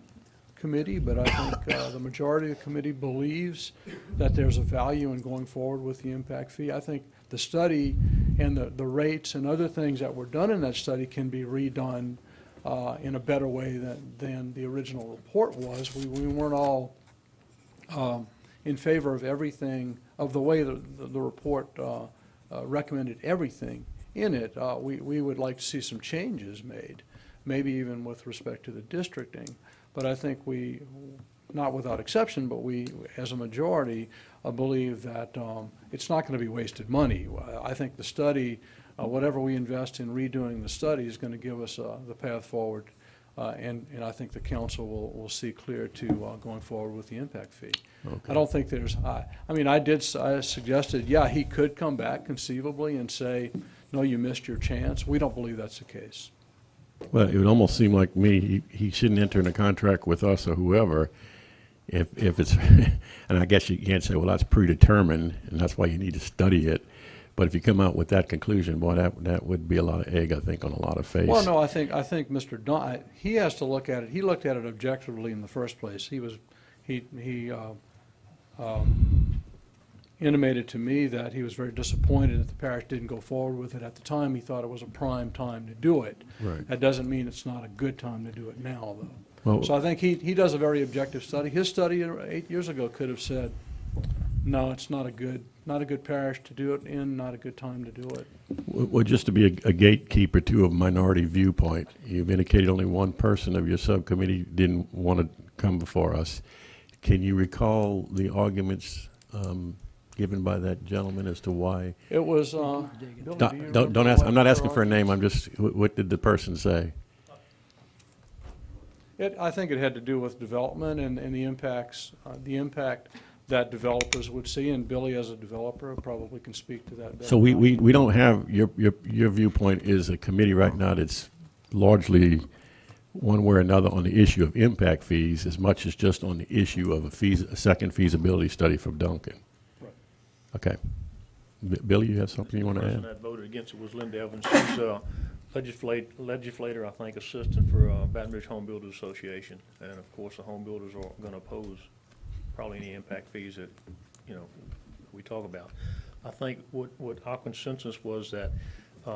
committee, but I think the majority of the committee believes that there's a value in going forward with the impact fee. I think the study and the rates and other things that were done in that study can be redone in a better way than the original report was. We weren't all in favor of everything, of the way the report recommended everything in it. We would like to see some changes made, maybe even with respect to the districting. But I think we, not without exception, but we, as a majority, believe that it's not going to be wasted money. I think the study, whatever we invest in redoing the study, is going to give us the path forward. And I think the council will see clear to going forward with the impact fee. Okay. I don't think there's, I suggested, yeah, he could come back conceivably and say, no, you missed your chance. We don't believe that's the case. Well, it would almost seem like he shouldn't enter in a contract with us or whoever if it's, and I guess you can't say, well, that's predetermined, and that's why you need to study it. But if you come out with that conclusion, boy, that would be a lot of egg, I think, on a lot of face. Well, no, I think Mr. Don, he has to look at it. He looked at it objectively in the first place. He intimated to me that he was very disappointed that the parish didn't go forward with it at the time. He thought it was a prime time to do it. Right. That doesn't mean it's not a good time to do it now, though. Well, So I think he does a very objective study. His study 8 years ago could have said, no, it's not a good parish to do it in, not a good time to do it. Well, just to be a gatekeeper to a minority viewpoint, you've indicated only one person of your subcommittee didn't want to come before us. Can you recall the arguments given by that gentleman as to why? It was, Billy, do you Don't remember ask. what I'm not their asking for a name. I'm arguments? just. What did the person say? I think it had to do with development and the impacts, the impact that developers would see, and Billy, as a developer, probably can speak to that better. So we don't have your viewpoint is a committee right now that's largely one way or another on the issue of impact fees as much as just on the issue of a second feasibility study from Duncan. Right. Okay. Billy, you have something you want to The person add? that voted against it was Linda Evans. She's a legislator, I think, assistant for Baton Rouge Home Builders Association. And of course, the home builders are going to oppose probably any impact fees that, we talk about. I think what our consensus was that,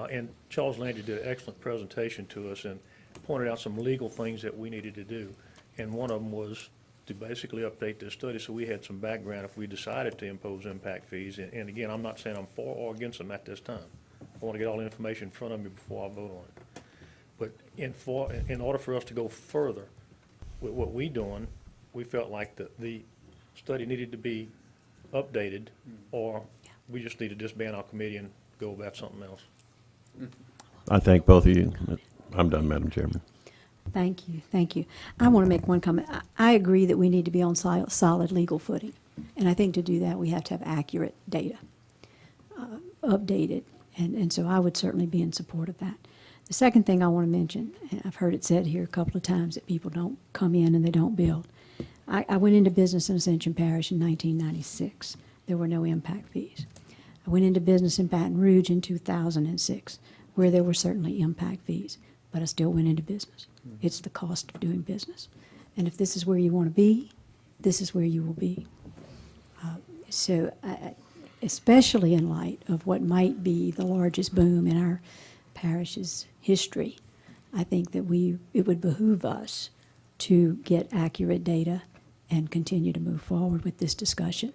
and Charles Landry did an excellent presentation to us and pointed out some legal things that we needed to do. And one of them was to basically update this study so we had some background if we decided to impose impact fees. And again, I'm not saying I'm for or against them at this time. I want to get all the information in front of me before I vote on it. But in order for us to go further with what we're doing, we felt like the study needed to be updated, or we just need to disband our committee and go about something else. I thank both of you. I'm done, Madam Chairman. Thank you, thank you. I want to make one comment. I agree that we need to be on solid legal footing, and I think to do that, we have to have accurate data, updated, and so I would certainly be in support of that. The second thing I want to mention, and I've heard it said here a couple of times that people don't come in and they don't build. I went into business in Ascension Parish in 1996. There were no impact fees. I went into business in Baton Rouge in 2006, where there were certainly impact fees, but I still went into business. It's the cost of doing business. And if this is where you want to be, this is where you will be. Especially in light of what might be the largest boom in our parish's history, I think that it would behoove us to get accurate data and continue to move forward with this discussion.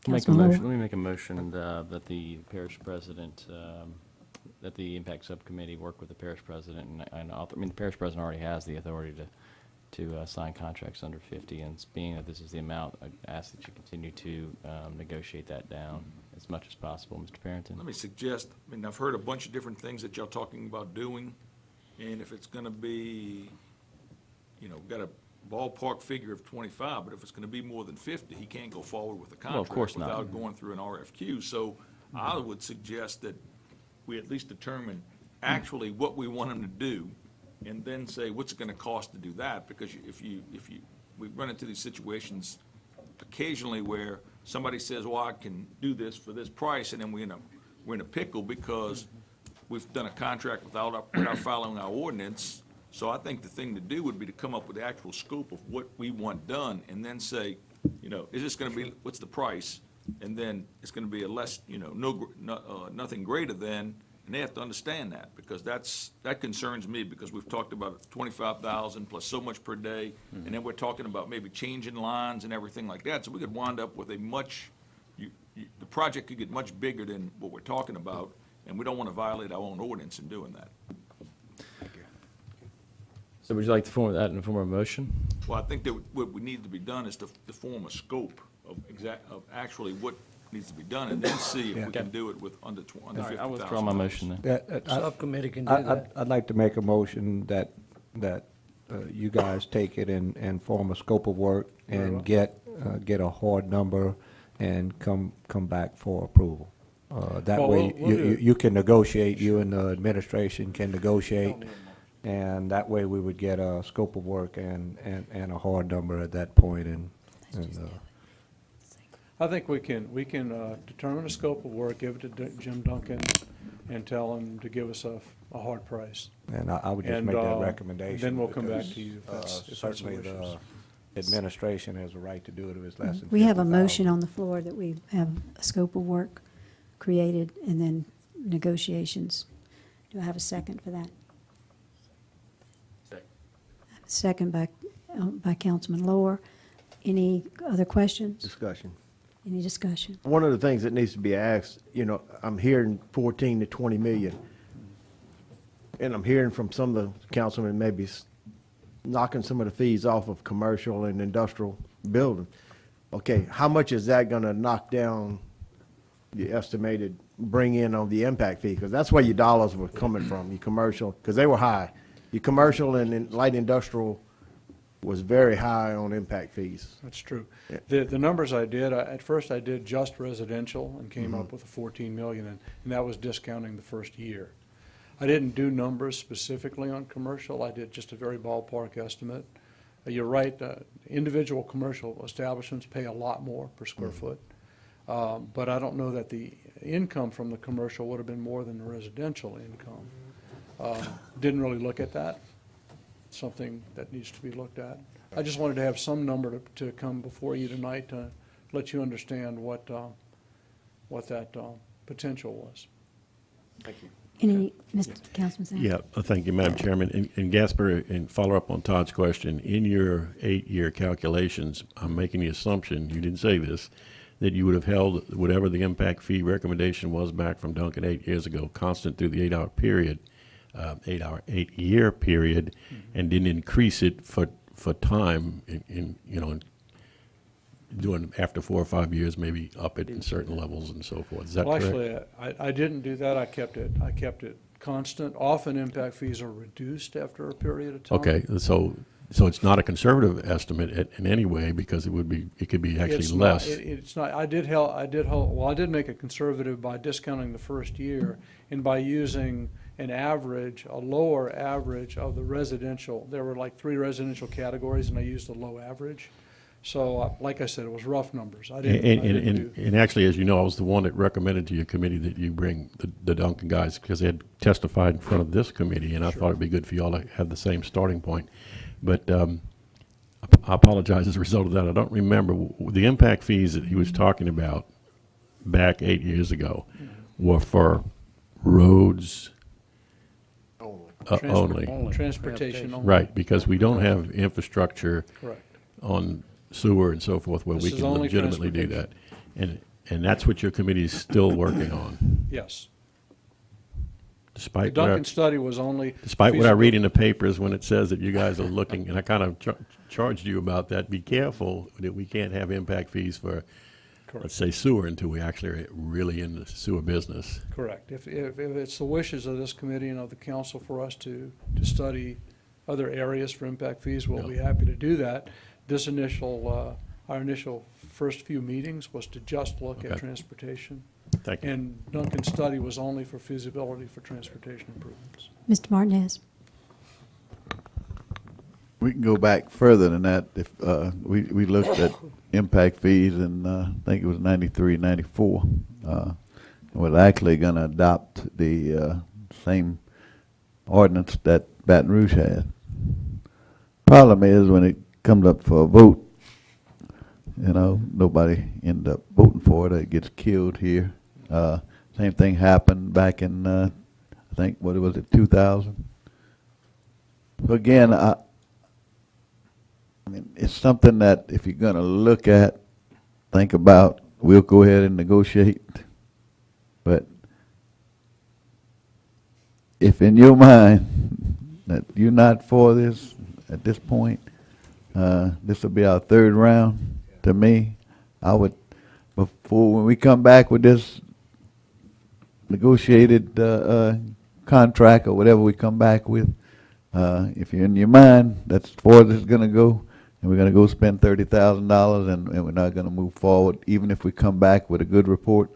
Let Councilman Lowell? me make a motion that the parish president, that the impact subcommittee work with the parish president the parish president already has the authority to sign contracts under 50, and being that this is the amount, I ask that you continue to negotiate that down as much as possible. Mr. Parrington? Let me suggest, I've heard a bunch of different things that y'all talking about doing, and if it's gonna be, got a ballpark figure of 25, but if it's gonna be more than 50, he can't go forward with the Well, of contract course not. without going through an RFQ. So I would suggest that we at least determine actually what we want him to do, and then say, what's it gonna cost to do that? Because we run into these situations occasionally where somebody says, well, I can do this for this price, and then we're in a pickle because we've done a contract without following our ordinance. So I think the thing to do would be to come up with the actual scope of what we want done, and then say, is this gonna be, what's the price? And then it's gonna be a less, nothing greater than, and they have to understand that, because that concerns me, because we've talked about 25,000 plus so much per day, and then we're talking about maybe changing lines and everything like that, so we could wind up with a the project could get much bigger than what we're talking about, and we don't want to violate our own ordinance in doing that. So would you like to form that in the form of a motion? Well, I think that what we need to be done is to form a scope of actually what needs to be done, and then see if we can do it with under All right, I $50,000. withdraw my motion then. Subcommittee can do that. I'd like to make a motion that you guys take it and form a scope of work and get a hard number and come back for approval. That Well, way, we'll do it. you can negotiate, you and the administration can negotiate, and that way we would get a scope of work and a hard number at that point, and I think we can determine the scope of work, give it to Jim Duncan, and tell him to give us a hard price. I would just And, make that recommendation. then we'll come back because, to you if that's certainly what wishes. the administration has a right to do it if it's less than We have a 50,000. motion on the floor that we have a scope of work created and then negotiations. Do I have a second for that? Second. I have a second by Councilman Lower. Any other questions? Discussion. Any discussion? One of the things that needs to be asked, I'm hearing 14 to 20 million. And I'm hearing from some of the councilmen maybe knocking some of the fees off of commercial and industrial building. Okay, how much is that gonna knock down the estimated bring in on the impact fee? Because that's where your dollars were coming from, your commercial, because they were high. Your commercial and light industrial was very high on impact fees. That's true. Yeah. The numbers I did, at first I did just residential and came Mm-hmm. up with a 14 million, and that was discounting the first year. I didn't do numbers specifically on commercial, I did just a very ballpark estimate. You're right, individual commercial establishments pay a lot more per square Mm-hmm. foot. But I don't know that the income from the commercial would have been more than the residential income. Didn't really look at that. Something that needs to be looked at. I just wanted to have some number to come before you tonight to let you understand what that potential was. Thank you. Any, Mr. Councilman Sanders? Yeah, thank you, Madam Chairman. And Gasper, and follow up on Todd's question, in your 8-year calculations, I'm making the assumption, you didn't say this, that you would have held whatever the impact fee recommendation was back from Duncan 8 years ago, constant through the 8-hour period, 8-year period, and didn't increase it for time in doing after 4 or 5 years, maybe up it in certain levels and so forth. Is that Well, correct? actually, I didn't do that. I kept it constant. Often impact fees are reduced after a period of time. Okay, so it's not a conservative estimate in any way, because it could be actually It's not. less. It's not. I did make it conservative by discounting the first year and by using an average, a lower average of the residential. There were like 3 residential categories, and I used a low average. So, like I said, it was rough numbers. I didn't do. And actually, as you know, I was the one that recommended to your committee that you bring the Duncan guys, because they had testified in front of this committee, and I thought it'd be good for you all to have the same starting point. But I apologize as a result of that. I don't remember. The impact fees that he was talking about back 8 years ago were for roads only. Transportation only. Right, because we don't have infrastructure Correct. on sewer and so forth where This we is can only legitimately do that. And that's what your committee is still working on, Yes. The despite Duncan study was only. despite what I read in the papers when it says that you guys are looking, and I kind of charged you about that. Be careful that we can't have impact fees for, let's say, sewer until we actually are really in the sewer business. Correct. If it's the wishes of this committee and of the council for us to study other areas for impact fees, we'll be happy to do that. This our initial first few meetings was to just look at transportation. Thank you. And Duncan's study was only for feasibility for transportation improvements. Mr. Martinez? We can go back further than that. If we looked at impact fees in, I think it was 93, 94. We're actually going to adopt the same ordinance that Baton Rouge had. Problem is, when it comes up for a vote, you know, nobody ended up voting for it. It gets killed here. Same thing happened back in, I think, what was it, 2000? So again, I mean, it's something that if you're going to look at, think about, we'll go ahead and negotiate. But if in your mind that you're not for this at this point, this will be our 3rd round. To me, I would, before when we come back with this negotiated contract or whatever we come back with, if you're in your mind that's far this is going to go, and we're going to go spend $30,000 and we're not going to move forward, even if we come back with a good report,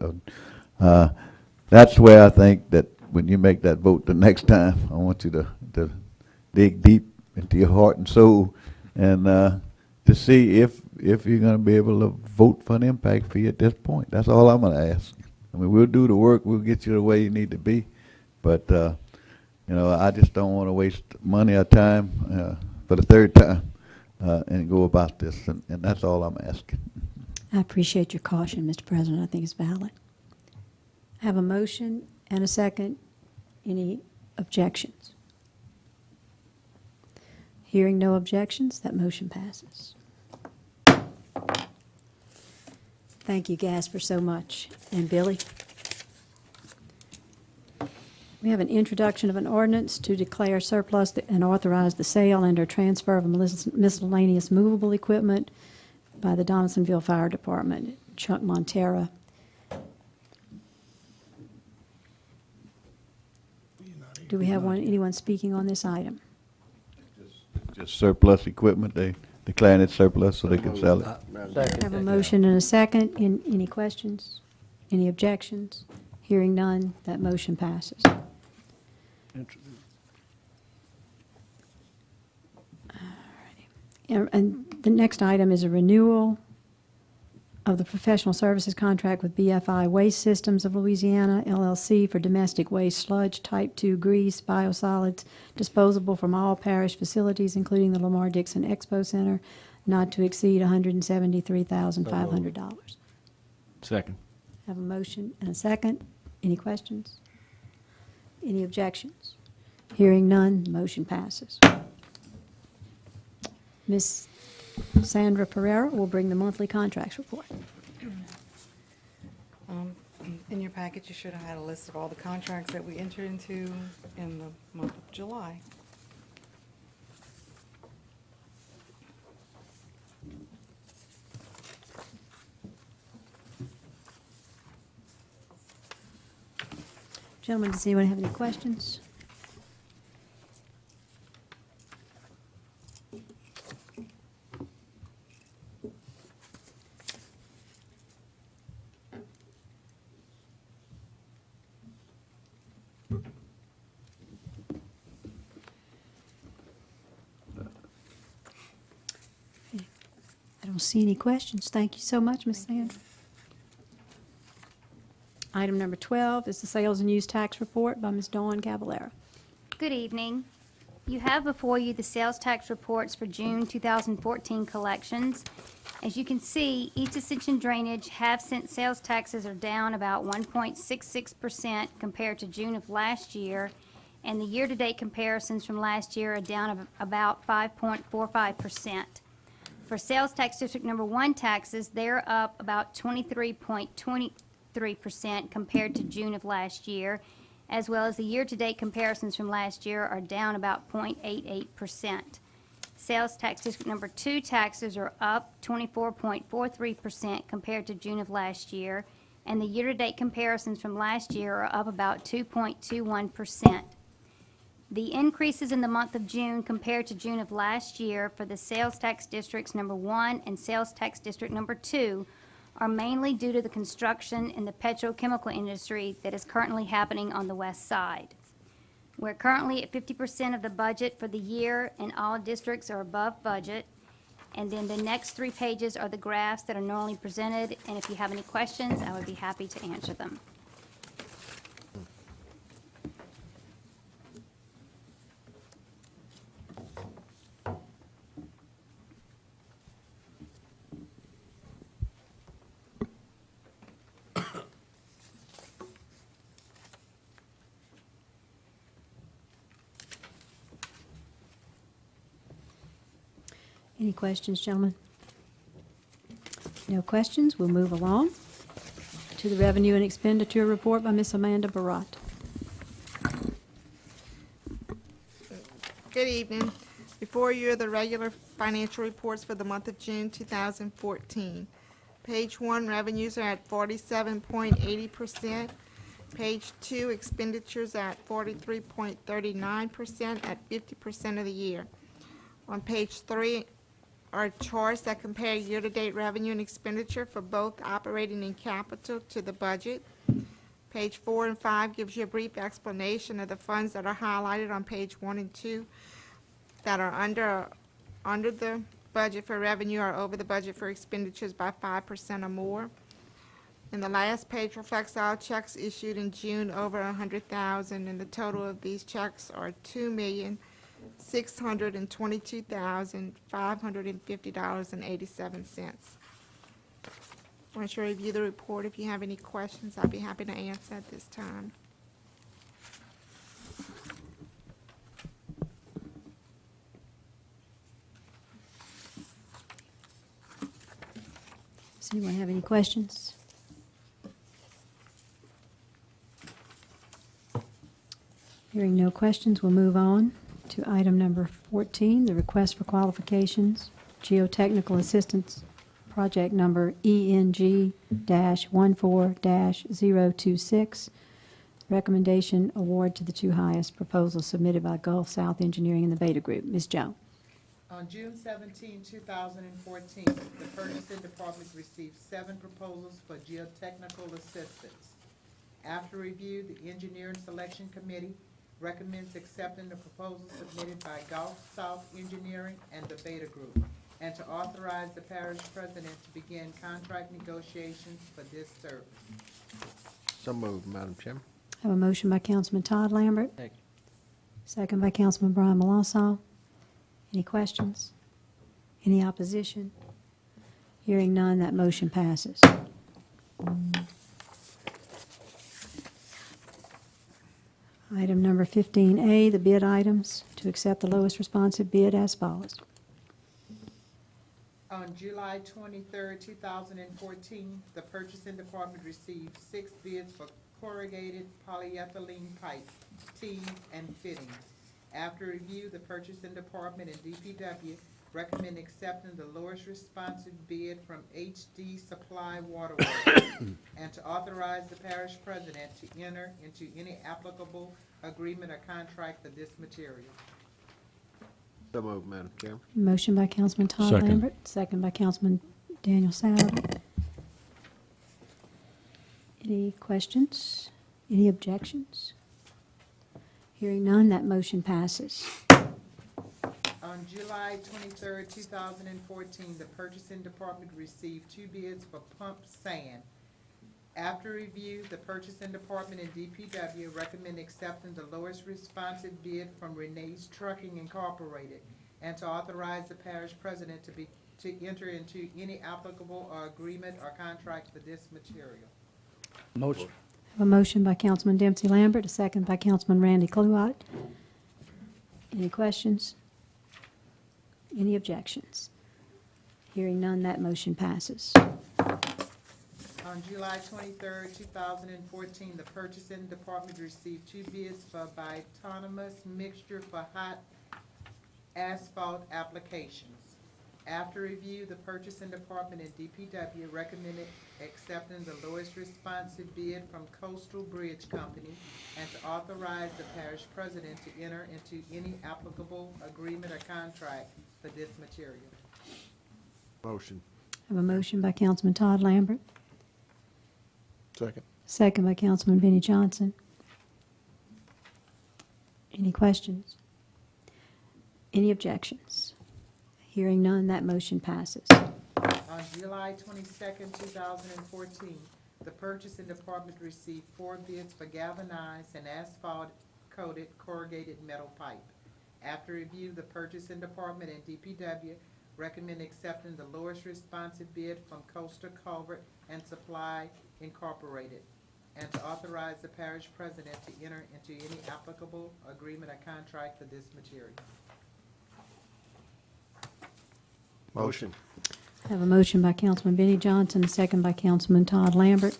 that's where I think that when you make that vote the next time, I want you to dig deep into your heart and soul and to see if you're going to be able to vote for an impact fee at this point. That's all I'm going to ask. I mean, we'll do the work. We'll get you the way you need to be. But, you know, I just don't want to waste money or time for the 3rd time and go about this. And that's all I'm asking. I appreciate your caution, Mr. President. I think it's valid. I have a motion and a second. Any objections? Hearing no objections, that motion passes. Thank you, Gasper, so much. And Billy? We have an introduction of an ordinance to declare surplus and authorize the sale and or transfer of miscellaneous movable equipment by the Donaldsonville Fire Department. Chuck Montera. Do we have anyone speaking on this item? Just surplus equipment, they declaring it surplus so they can sell it. I have a motion and a second. Any questions? Any objections? Hearing none, that motion passes. And the next item is a renewal of the professional services contract with BFI Waste Systems of Louisiana, LLC, for domestic waste sludge, type 2 grease, biosolids, disposable from all parish facilities, including the Lamar Dixon Expo Center, not to exceed $173,500. Second. Have a motion and a second. Any questions? Any objections? Hearing none, the motion passes. Ms. Sandra Pereira will bring the monthly contracts report. In your package, you should have had a list of all the contracts that we entered into in the month of July. Gentlemen, does anyone have any questions? I don't see any questions. Thank you so much, Ms. Sanders. Item number 12 is the sales and use tax report by Ms. Dawn Cavallera. Good evening. You have before you the sales tax reports for June 2014 collections. As you can see, each Ascension drainage half-cent sales taxes are down about 1.66% compared to June of last year, and the year-to-date comparisons from last year are down about 5.45%. For sales tax district number 1 taxes, they're up about 23.23% compared to June of last year, as well as the year-to-date comparisons from last year are down about 0.88%. Sales tax district number 2 taxes are up 24.43% compared to June of last year, and the year-to-date comparisons from last year are up about 2.21%. The increases in the month of June compared to June of last year for the sales tax districts number 1 and sales tax district number 2 are mainly due to the construction in the petrochemical industry that is currently happening on the west side. We're currently at 50% of the budget for the year, and all districts are above budget. And then the next 3 pages are the graphs that are normally presented, and if you have any questions, I would be happy to answer them. Any questions, gentlemen? No questions. We'll move along to the revenue and expenditure report by Ms. Amanda Barat. Good evening. Before you are the regular financial reports for the month of June 2014. Page 1, revenues are at 47.80%. Page 2, expenditures are at 43.39% at 50% of the year. On page 3 are charts that compare year-to-date revenue and expenditure for both operating and capital to the budget. Page 4 and 5 gives you a brief explanation of the funds that are highlighted on page 1 and 2 that are under the budget for revenue or over the budget for expenditures by 5% or more. And the last page reflects all checks issued in June over $100,000, and the total of these checks are $2,622,550.87. Once you review the report, if you have any questions, I'll be happy to answer at this time. Does anyone have any questions? Hearing no questions, we'll move on to item number 14, the request for qualifications, geotechnical assistance, project number ENG-14-026. Recommendation award to the 2 highest proposals submitted by Gulf South Engineering and the Beta Group. Ms. Jones. On June 17, 2014, the Purchasing Department received 7 proposals for geotechnical assistance. After review, the Engineering Selection Committee recommends accepting the proposals submitted by Gulf South Engineering and the Beta Group, and to authorize the parish president to begin contract negotiations for this service. So moved, Madam Chairman. I have a motion by Councilman Todd Lambert. Thank you. Second by Councilman Brian Malassaw. Any questions? Any opposition? Hearing none, that motion passes. Item number 15A, the bid items, to accept the lowest responsive bid as follows. On July 23, 2014, the Purchasing Department received 6 bids for corrugated polyethylene pipe, tees, and fittings. After review, the Purchasing Department and DPW recommend accepting the lowest responsive bid from HD Supply Waterworks, and to authorize the parish president to enter into any applicable agreement or contract for this material. So moved, Madam Chairman. Motion by Councilman Todd Second. Lambert, second by Councilman Daniel Souter. Any questions? Any objections? Hearing none, that motion passes. On July 23rd, 2014, the purchasing department received 2 bids for pump sand. After review, the purchasing department and DPW recommend accepting the lowest responsive bid from Renee's Trucking Incorporated, and to authorize the parish president to enter into any applicable agreement or contract for this material. Motion. Have a motion by Councilman Dempsey Lambert, a second by Councilman Randy Cluett. Any questions? Any objections? Hearing none, that motion passes. On July 23rd, 2014, the purchasing department received 2 bids for bituminous mixture for hot asphalt applications. After review, the purchasing department and DPW recommended accepting the lowest responsive bid from Coastal Bridge Company, and to authorize the parish president to enter into any applicable agreement or contract for this material. Motion. Have a motion by Councilman Todd Lambert, Second. second by Councilman Benny Johnson. Any questions? Any objections? Hearing none, that motion passes. On July 22nd, 2014, the purchasing department received 4 bids for galvanized and asphalt-coated corrugated metal pipe. After review, the purchasing department and DPW recommend accepting the lowest responsive bid from Coastal Culvert and Supply Incorporated, and to authorize the parish president to enter into any applicable agreement or contract for this material. Motion. I have a motion by Councilman Benny Johnson, a second by Councilman Todd Lambert.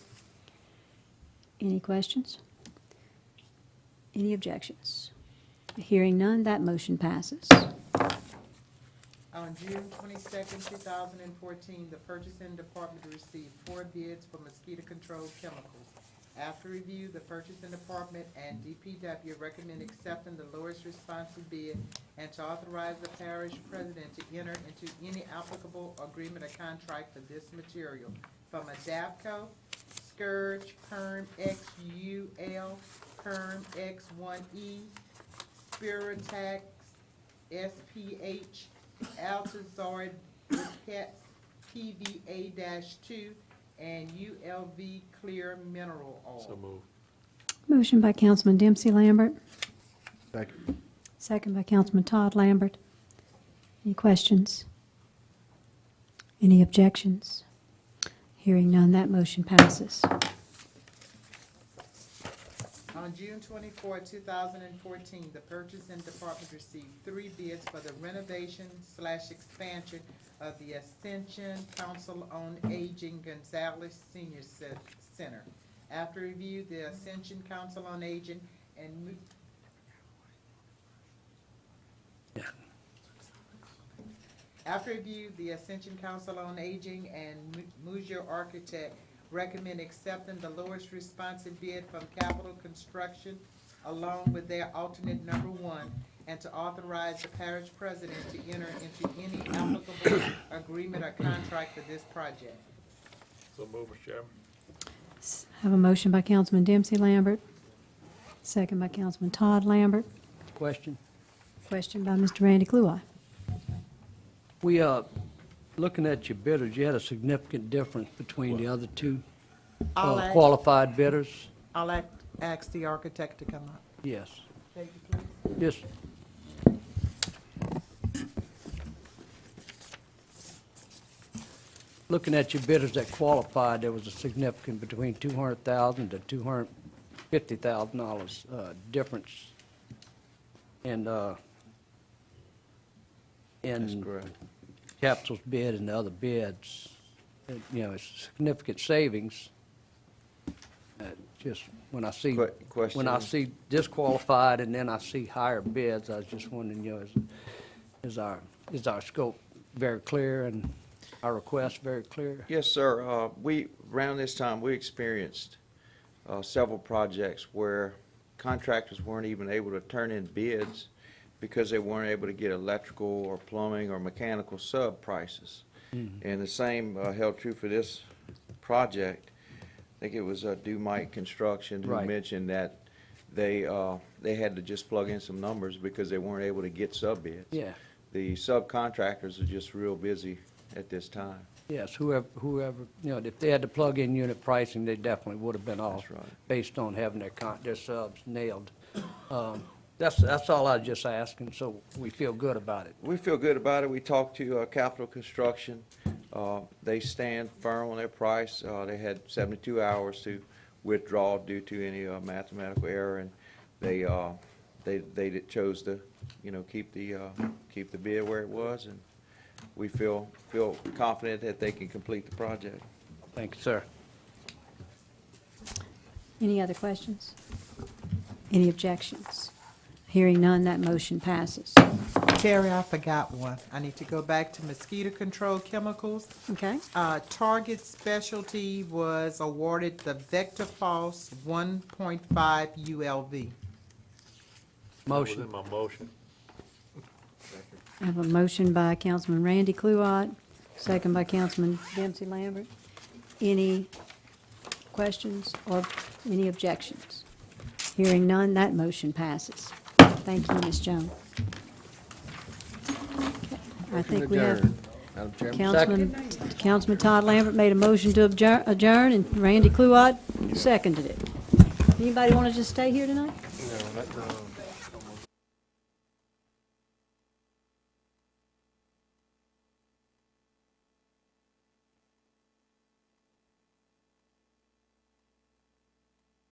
Any questions? Any objections? Hearing none, that motion passes. On June 22nd, 2014, the purchasing department received 4 bids for mosquito control chemicals. After review, the purchasing department and DPW recommend accepting the lowest responsive bid, and to authorize the parish president to enter into any applicable agreement or contract for this material from Adapco, Scourge, Perm XUL, Perm X1E, Spiritax, SPH, Altazard, Briquettes, PVA-2, and ULV Clear Mineral Oil. Motion by Councilman Dempsey Lambert, Second. second by Councilman Todd Lambert. Any questions? Any objections? Hearing none, that motion passes. On June 24, 2014, the purchasing department received 3 bids for the renovation/expansion of the Ascension Council on Aging Gonzalez Senior Center. After review, the Ascension Council on Aging and After review, the Ascension Council on Aging and Muzier Architect recommend accepting the lowest responsive bid from Capital Construction along with their alternate number 1, and to authorize the parish president to enter into any applicable agreement or contract for this project. So move, Mr. Chairman. Have a motion by Councilman Dempsey Lambert, second by Councilman Todd Lambert. Question? Question by Mr. Randy Cluett. We, looking at your bidders, you had a significant difference between the other 2 I'll ask- qualified bidders? I'll ask the architect to come up. Yes. Thank you, please. Yes. Looking at your bidders that qualified, there was a significant between $200,000 to $250,000 difference in That's correct. Capital's bid and the other bids. You know, it's significant savings. Just when I see, Question. when I see disqualified and then I see higher bids, I was just wondering, you know, is our scope very clear and our request very clear? Yes, sir. Around this time, we experienced several projects where contractors weren't even able to turn in bids because they weren't able to get electrical or plumbing or mechanical sub prices. And the same held true for this project. I think it was Dumite Construction who Right. mentioned that they had to just plug in some numbers because they weren't able to get sub bids. Yeah. The subcontractors are just real busy at this time. Yes, whoever, if they had to plug in unit pricing, they definitely would have been off. That's right. Based on having their subs nailed. That's all I was just asking, so we feel good about it. We feel good about it. We talked to Capital Construction. They stand firm on their price. They had 72 hours to withdraw due to any mathematical error, and they chose to, keep the bid where it was, and we feel confident that they can complete the project. Thank you, sir. Any other questions? Any objections? Hearing none, that motion passes. Terry, I forgot one. I need to go back to mosquito control chemicals. Okay? Target Specialty was awarded the Vector-False 1.5 ULV. Motion. That was in my motion. I have a motion by Councilman Randy Cluott, second by Councilman Dempsey Lambert. Any questions or any objections? Hearing none, that motion passes. Thank you, Ms. Jones. Okay, I think we have Councilman Todd Lambert made a motion to adjourn, and Randy Cluott seconded it. Anybody want to just stay here tonight? No,